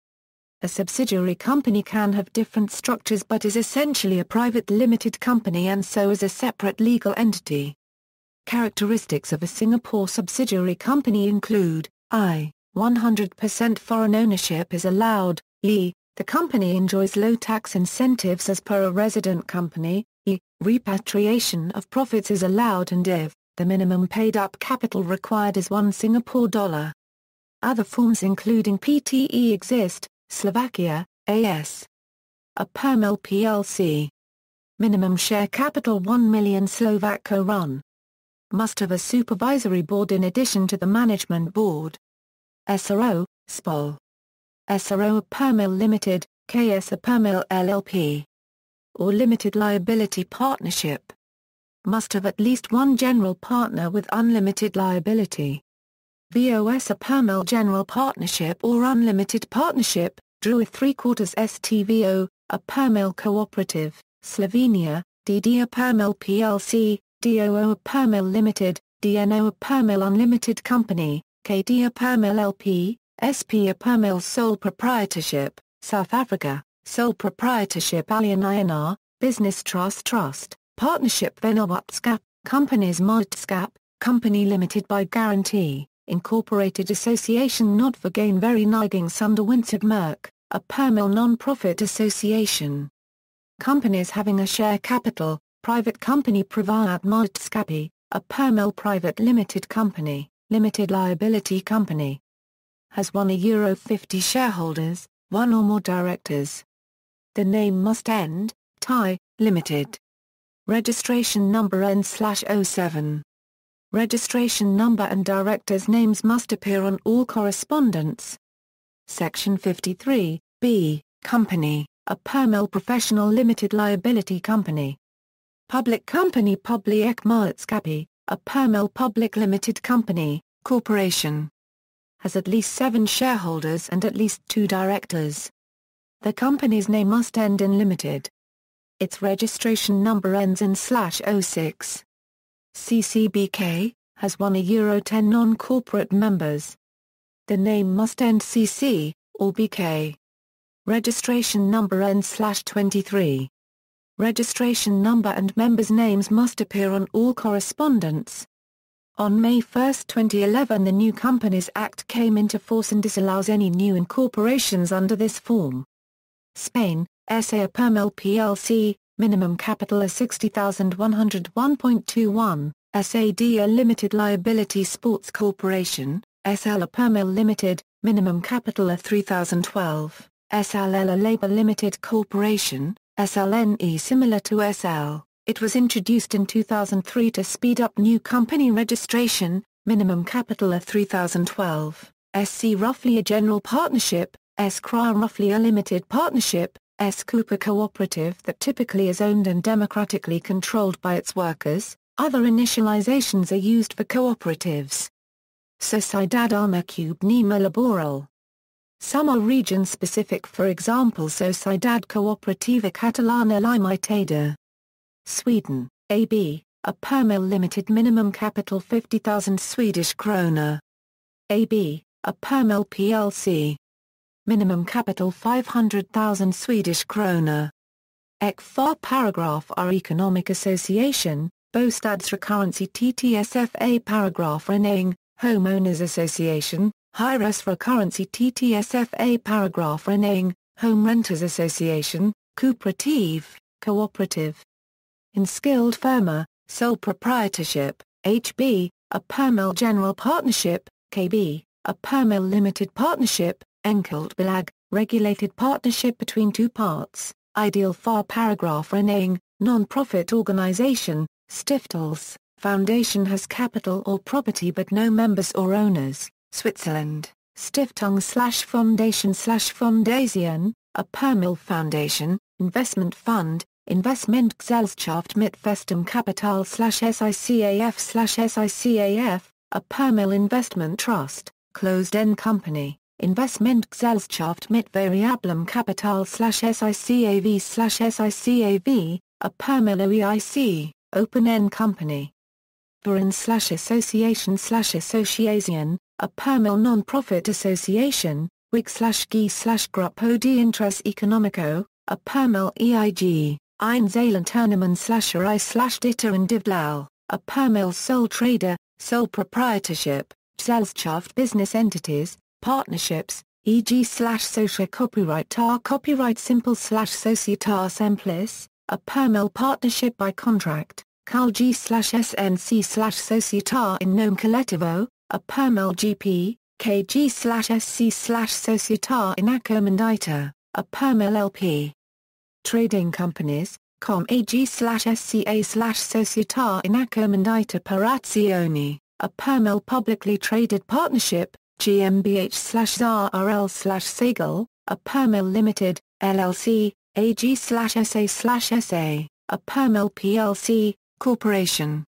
A subsidiary company can have different structures but is essentially a private limited company and so is a separate legal entity. Characteristics of a Singapore subsidiary company include: I. 100% foreign ownership is allowed, e. the company enjoys low tax incentives as per a resident company, e. repatriation of profits is allowed, and if the minimum paid-up capital required is $1 Other forms including PTE exist: Slovakia, AS. A Pllc Pllc. Minimum share capital 1 million Slovak korun. Must have a supervisory board in addition to the management board. SRO, SPOL. SRO a Pllc Limited, KS a Pllc LLP. Or Limited Liability Partnership. Must have at least one general partner with unlimited liability. VOS a Pllc General Partnership or Unlimited Partnership, DRU a 3/4 STVO, a Pllc Cooperative, Slovenia, DD a Pllc Pllc, DOO a Pllc Limited, DNO a Pllc Unlimited Company, KD a Pllc LP, SP a Pllc Sole Proprietorship, South Africa, Sole Proprietorship Alien INR, Business Trust, Partnership Vennootskap, Companies Maatskap, Company Limited by Guarantee, Incorporated Association Not for Gain Vereniging-zonder-Winstmerk, a Pllc non-profit association. Companies having a share capital, Private Company Privaat Maatskappy, a Pllc Private Limited Company, Limited Liability Company. Has €1 50 shareholders, one or more directors. The name must end, Thai, Limited. Registration number N/07. Registration number and directors' names must appear on all correspondence. Section 53, B, Company, a Pllc Professional Limited Liability Company. Public Company Publiek Maatskappy, a Pllc Public Limited Company, Corporation. Has at least 7 shareholders and at least 2 directors. The company's name must end in Limited. Its registration number ends in /06. CCBK, has €10 non-corporate members. The name must end CC, or BK. Registration number N/23. Registration number and members' names must appear on all correspondence. On May 1, 2011 the New Companies Act came into force and disallows any new incorporations under this form. Spain, SA a Pllc Plc, minimum capital a 60,101.21, SAD a Limited Liability Sports Corporation, SL a Pllc Limited, minimum capital a 3,012, SLL a Labour Limited Corporation, SLNE similar to SL. It was introduced in 2003 to speed up new company registration, minimum capital a 3,012, SC roughly a general partnership, S-CRA roughly a limited partnership, S-Cooper cooperative that typically is owned and democratically controlled by its workers. Other initializations are used for cooperatives. Sociedad Armacubnima Laboral. Some are region-specific, for example Sociedad Cooperativa Catalana Limitada. Sweden, AB, a Pllc Limited minimum capital 50,000 Swedish krona. AB, a Pllc Plc. Minimum capital 500,000 Swedish krona. Ekfar paragraph R Economic Association, Bostadsrecurrency TTSFA paragraph Renang, Homeowners Association, Hyresrecurrency TTSFA paragraph Renang, Home Renters Association, Cooperative. In skilled firma, sole proprietorship, HB, a Pllc General Partnership, KB, a Pllc Limited Partnership, Enkelt Belag, regulated partnership between two parts, Ideal FAR paragraph Renang, non-profit organization, Stiftelse, Foundation has capital or property but no members or owners. Switzerland, Stiftung/Foundation/Fondation, a Permil Foundation, investment fund, Investmentgesellschaft mit festem Kapital/SICAF/SICAF, a Permil investment trust, closed-end company, Investmentgesellschaft mit variablem Kapital/SICAV/SICAV, a Permil OEIC, open-end company. Verein/Association/Association, a Permil non-profit association, WIG/GI/Gruppo de Interés Económico, a Permil EIG, Einzelunternehmen/RI/Ditter Individual, a Permil sole trader, sole proprietorship, Gesellschaft business entities, partnerships, e.g. Copyright copyright simple/Societas Simplis, a Permil partnership by contract, KG/SNC/Società in Nome Collettivo, a Permil GP, KG/SC/Società in Accomandita, a Permil LP. Trading companies, Com AG/SCA/Società in Accomandita per Azioni, a Permil publicly traded partnership, GmbH/ZRL/Segel, a Permil Limited, LLC, AG/SA/SA, a Permil Pllc, corporation.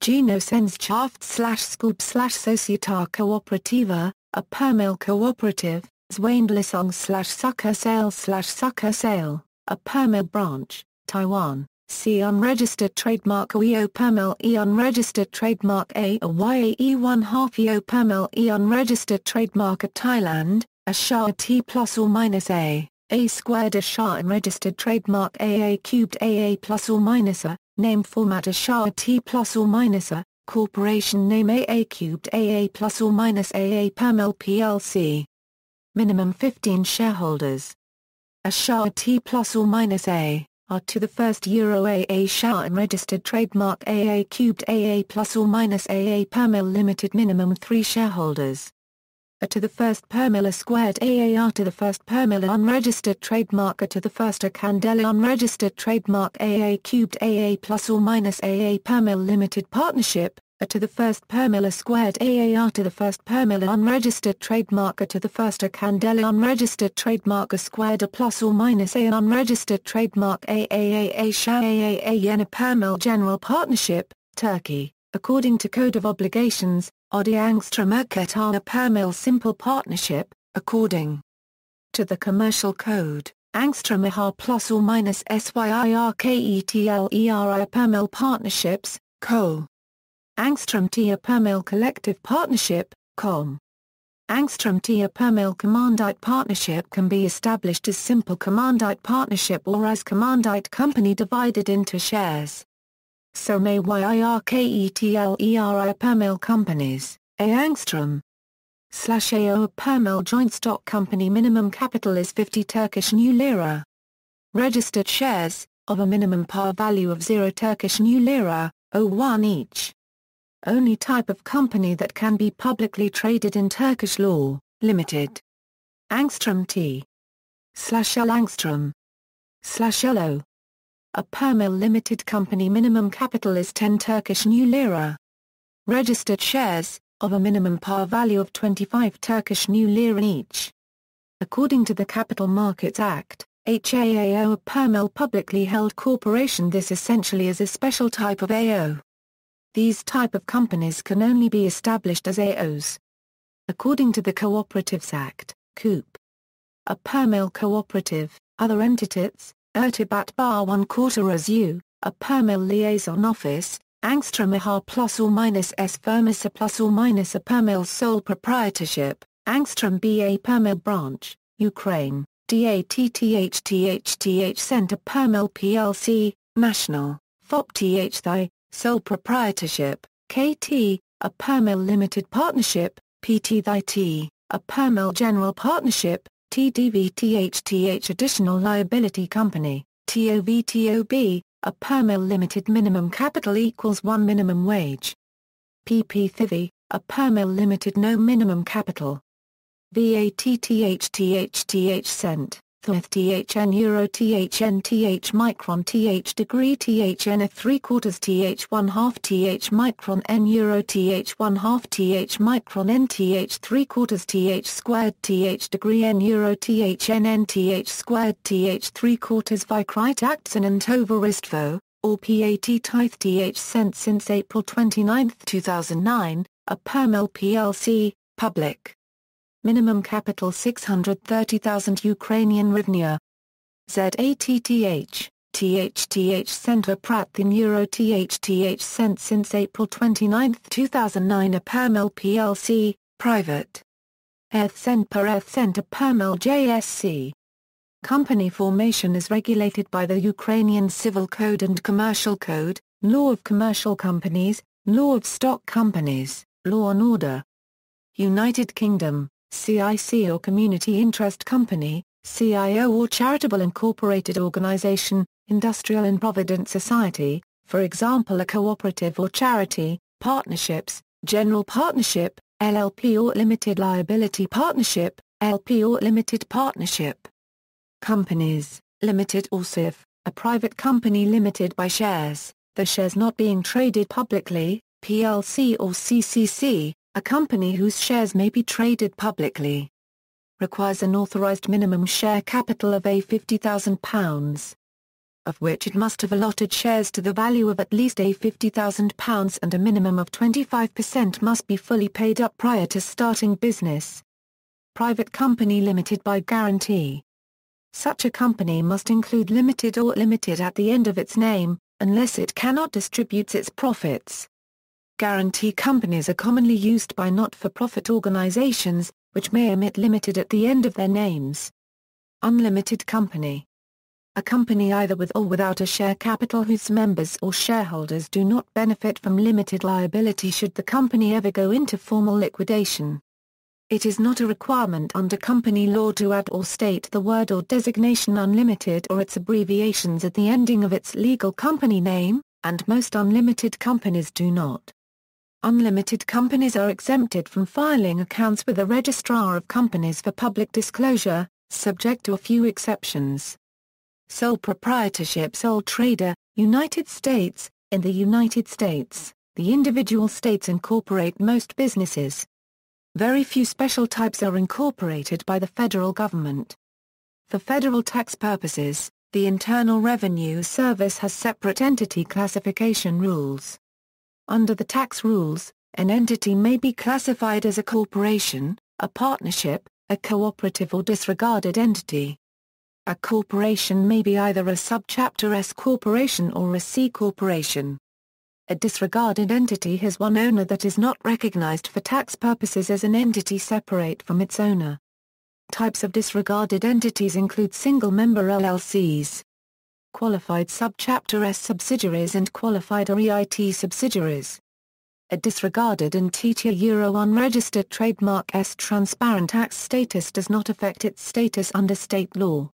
Genossenschaft/Skub/Società Cooperativa, a Permil cooperative, Zweindlissung/Succursale/Succursale, a Permil branch, Taiwan. See unregistered trademark EO Permil E unregistered trademark A or YAE1/2 EO Permil E unregistered trademark of Thailand, a SHA T plus or minus A squared a SHA unregistered trademark AA cubed AA plus or minus a, name format a SHA T plus or minus a, corporation name AA cubed AA plus or minus AA Permil Pllc. Minimum 15 shareholders. A SHA T plus or minus A. R to the first Euro AA SHA unregistered trademark AA cubed AA plus or minus AA Permil Limited minimum 3 shareholders. A to the first Permil A squared AA R to the first Permil unregistered trademark A to the first A Candela unregistered trademark AA cubed AA plus or minus AA Permil Limited Partnership, A to the first Permil A squared AA R to the first Permil unregistered trademark A to the first A Candela unregistered trademark A squared A plus or minus A unregistered trademark AAAA SHA AAA Yeni Permil General Partnership, Turkey, according to Code of Obligations, Odi Angstrom Erketana Permil Simple Partnership, according to the Commercial Code, Angstrom IHA plus or minus SYIRKETLERI Permil Partnerships, Co. Angstrom Tia Permil Collective Partnership, Com. Angstrom Tia Permil Commandite Partnership can be established as simple Commandite Partnership or as Commandite Company divided into shares. So may YIRKETLERI Permil Companies, A Angstrom /AO Permil Joint Stock Company minimum capital is 50 Turkish new lira. Registered shares, of a minimum par value of 0 Turkish new lira, 01 each. Only type of company that can be publicly traded in Turkish law, limited. Angstrom T. /L Angstrom /LO. A Permil Limited Company minimum capital is 10 Turkish new lira. Registered shares, of a minimum par value of 25 Turkish new lira each. According to the Capital Markets Act, HAAO a Permil publicly held corporation. This essentially is a special type of AO. These type of companies can only be established as AOs. According to the Cooperatives Act, Coop. A Permil cooperative, other entities, Irtibat Bar 1 quarter as you, a Permil liaison office, Angstrom IHA plus or minus S Firmis A plus or minus A Permil sole proprietorship, Angstrom BA Permil branch, Ukraine, DATTHTHTH Center Permil Pllc, National, FOPTH Thai, sole proprietorship, KT, a Permil limited partnership, PT Thai T, a Permil general partnership, TDVTHTH additional liability company, TOVTOB, a Permil limited minimum capital equals 1 minimum wage. PPTHV, a Permil limited no minimum capital. VATTHTHTH Cent, THN Euro THN TH micron TH degree THN a 3/4 TH 1/2 TH micron N Euro TH 1/2 TH micron N TH 3/4 TH squared TH degree N Euro THN N TH squared TH 3/4 Vikrite Aktien and Tovaristvo, or PAT Tithe TH cent since April 29, 2009, a Permel Pllc, public. Minimum capital 630,000 Ukrainian hryvnia. ZATTH, THTH Center Pratin Euro THTH cent since April 29, 2009 a Permel Pllc, private. ETH cent per ETH center Permel JSC. Company formation is regulated by the Ukrainian Civil Code and Commercial Code, Law of Commercial Companies, Law of Stock Companies, Law and Order. United Kingdom, CIC or Community Interest Company, CIO or Charitable Incorporated Organisation, Industrial and Provident Society, for example a cooperative or charity, partnerships, general partnership, LLP or limited liability partnership, LP or limited partnership. Companies, limited or SIF, a private company limited by shares, the shares not being traded publicly, PLC or CCC, a company whose shares may be traded publicly. Requires an authorised minimum share capital of £50,000, of which it must have allotted shares to the value of at least £50,000 and a minimum of 25% must be fully paid up prior to starting business. Private company limited by guarantee. Such a company must include limited or limited at the end of its name, unless it cannot distribute its profits. Guarantee companies are commonly used by not-for-profit organizations, which may omit limited at the end of their names. Unlimited company. A company either with or without a share capital whose members or shareholders do not benefit from limited liability should the company ever go into formal liquidation. It is not a requirement under company law to add or state the word or designation unlimited or its abbreviations at the ending of its legal company name, and most unlimited companies do not. Unlimited companies are exempted from filing accounts with the Registrar of Companies for public disclosure, subject to a few exceptions. Sole proprietorship sole trader, United States. In the United States, the individual states incorporate most businesses. Very few special types are incorporated by the federal government. For federal tax purposes, the Internal Revenue Service has separate entity classification rules. Under the tax rules, an entity may be classified as a corporation, a partnership, a cooperative or disregarded entity. A corporation may be either a subchapter S corporation or a C corporation. A disregarded entity has one owner that is not recognized for tax purposes as an entity separate from its owner. Types of disregarded entities include single-member LLCs, qualified subchapter S subsidiaries and qualified REIT subsidiaries. A disregarded entity Euro unregistered trademark S transparent tax status does not affect its status under state law.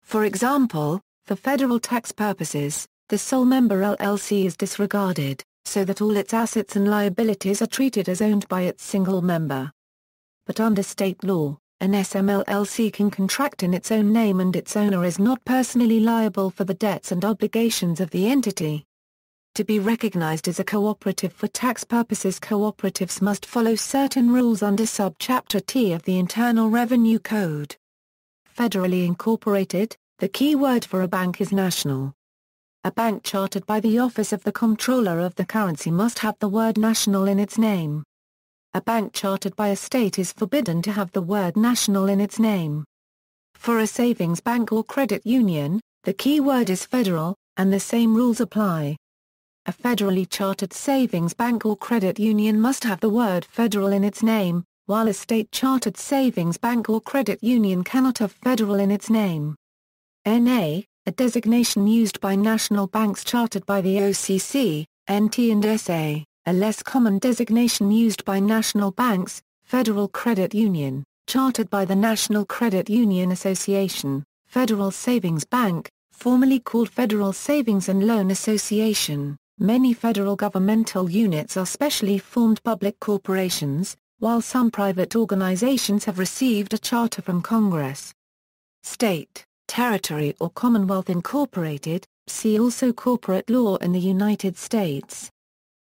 For example, for federal tax purposes, the sole member LLC is disregarded, so that all its assets and liabilities are treated as owned by its single member. But under state law, an SMLLC can contract in its own name and its owner is not personally liable for the debts and obligations of the entity. To be recognized as a cooperative for tax purposes, cooperatives must follow certain rules under Subchapter T of the Internal Revenue Code. Federally incorporated, the key word for a bank is national. A bank chartered by the Office of the Comptroller of the Currency must have the word national in its name. A bank chartered by a state is forbidden to have the word national in its name. For a savings bank or credit union, the key word is federal, and the same rules apply. A federally chartered savings bank or credit union must have the word federal in its name, while a state-chartered savings bank or credit union cannot have federal in its name. NA, a designation used by national banks chartered by the OCC, NT and SA. A less common designation used by national banks, Federal Credit Union, chartered by the National Credit Union Association, Federal Savings Bank, formerly called Federal Savings and Loan Association. Many federal governmental units are specially formed public corporations, while some private organizations have received a charter from Congress. state, territory or commonwealth incorporated. See also corporate law in the United States.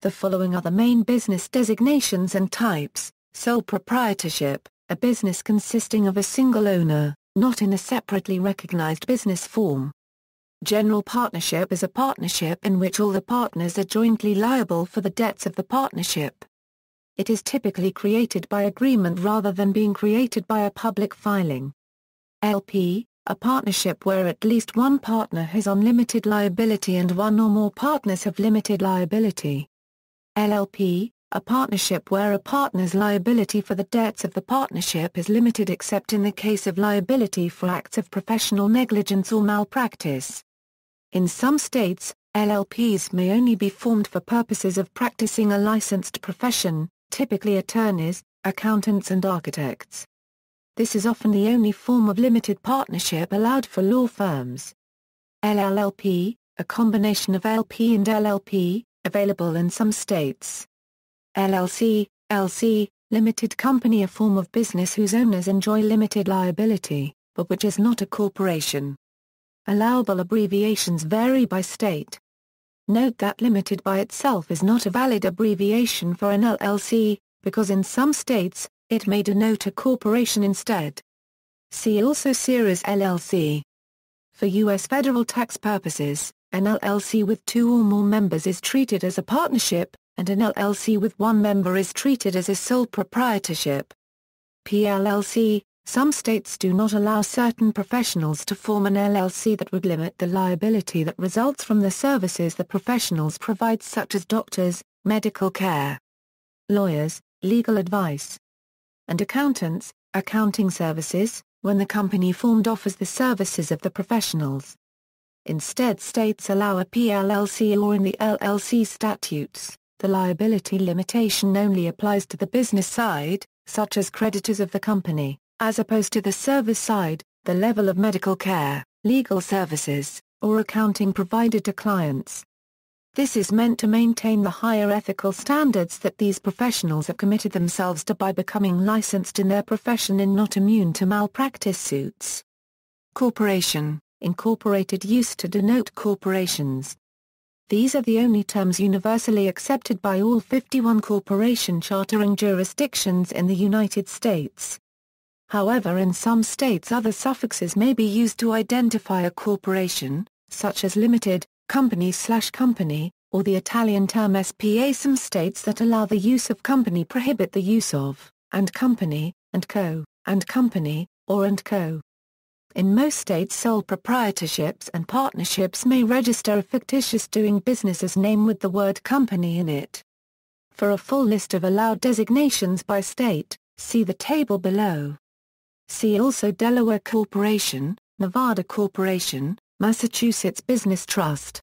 The following are the main business designations and types: sole proprietorship, a business consisting of a single owner, not in a separately recognized business form. General partnership is a partnership in which all the partners are jointly liable for the debts of the partnership. It is typically created by agreement rather than being created by a public filing. LP, a partnership where at least one partner has unlimited liability and one or more partners have limited liability. LLP, a partnership where a partner's liability for the debts of the partnership is limited except in the case of liability for acts of professional negligence or malpractice. In some states, LLPs may only be formed for purposes of practicing a licensed profession, typically attorneys, accountants and architects. This is often the only form of limited partnership allowed for law firms. LLLP, a combination of LP and LLP, available in some states. LLC, LC, limited company, a form of business whose owners enjoy limited liability, but which is not a corporation. Allowable abbreviations vary by state. Note that limited by itself is not a valid abbreviation for an LLC, because in some states, it may denote a corporation instead. See also series LLC. For U.S. federal tax purposes, an LLC with two or more members is treated as a partnership, and an LLC with one member is treated as a sole proprietorship. PLLC, some states do not allow certain professionals to form an LLC that would limit the liability that results from the services the professionals provide, such as doctors, medical care, lawyers, legal advice, and accountants, accounting services, when the company formed offers the services of the professionals. Instead, states allow a PLLC, or in the LLC statutes, the liability limitation only applies to the business side, such as creditors of the company, as opposed to the service side, the level of medical care, legal services, or accounting provided to clients. This is meant to maintain the higher ethical standards that these professionals have committed themselves to by becoming licensed in their profession and not immune to malpractice suits. Corporation, incorporated, used to denote corporations. These are the only terms universally accepted by all 51 corporation chartering jurisdictions in the United States. However, in some states other suffixes may be used to identify a corporation, such as limited, company/company, or the Italian term SPA. Some states that allow the use of company prohibit the use of and company, and co, and company, or and co. In most states, sole proprietorships and partnerships may register a fictitious doing business as name with the word company in it. For a full list of allowed designations by state, see the table below. See also Delaware Corporation, Nevada Corporation, Massachusetts Business Trust.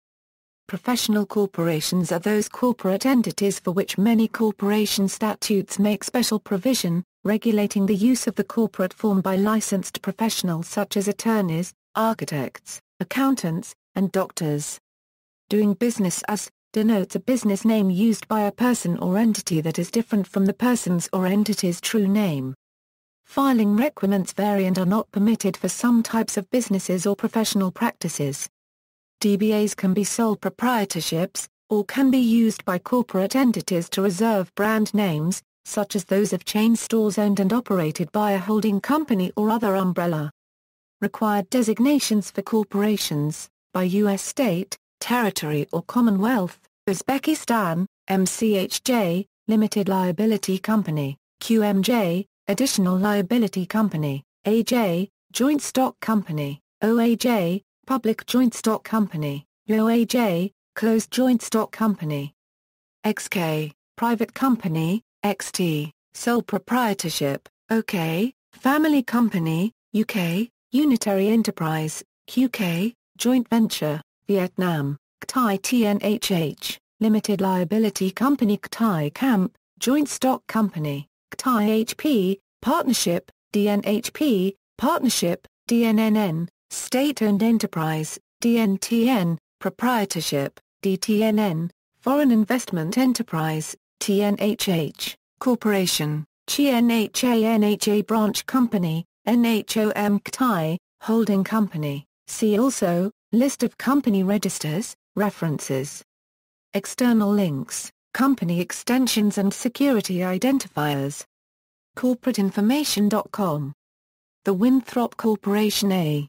Professional corporations are those corporate entities for which many corporation statutes make special provision, regulating the use of the corporate form by licensed professionals such as attorneys, architects, accountants, and doctors. Doing business as denotes a business name used by a person or entity that is different from the person's or entity's true name. Filing requirements vary and are not permitted for some types of businesses or professional practices. DBAs can be sole proprietorships, or can be used by corporate entities to reserve brand names, such as those of chain stores owned and operated by a holding company or other umbrella. Required designations for corporations, by U.S. state, territory or commonwealth: Uzbekistan, MCHJ, Limited Liability Company; QMJ, Additional Liability Company; AJ, Joint Stock Company; OAJ, Public Joint Stock Company; UOAJ, Closed Joint Stock Company; XK, Private Company; XT, Sole Proprietorship; OK, Family Company; UK, Unitary Enterprise; QK, Joint Venture; Vietnam, CTI TNHH, Limited Liability Company; CTI Camp, Joint Stock Company; CTI HP, Partnership; DNHP, Partnership; DNNN, State-Owned Enterprise; DNTN, Proprietorship; DTNN, Foreign Investment Enterprise; TNHH, Corporation; CHA NHA Branch Company; NHOM CTI, Holding company, see also, list of company registers, references. External links, company extensions and security identifiers. Corporateinformation.com. The Winthrop Corporation A.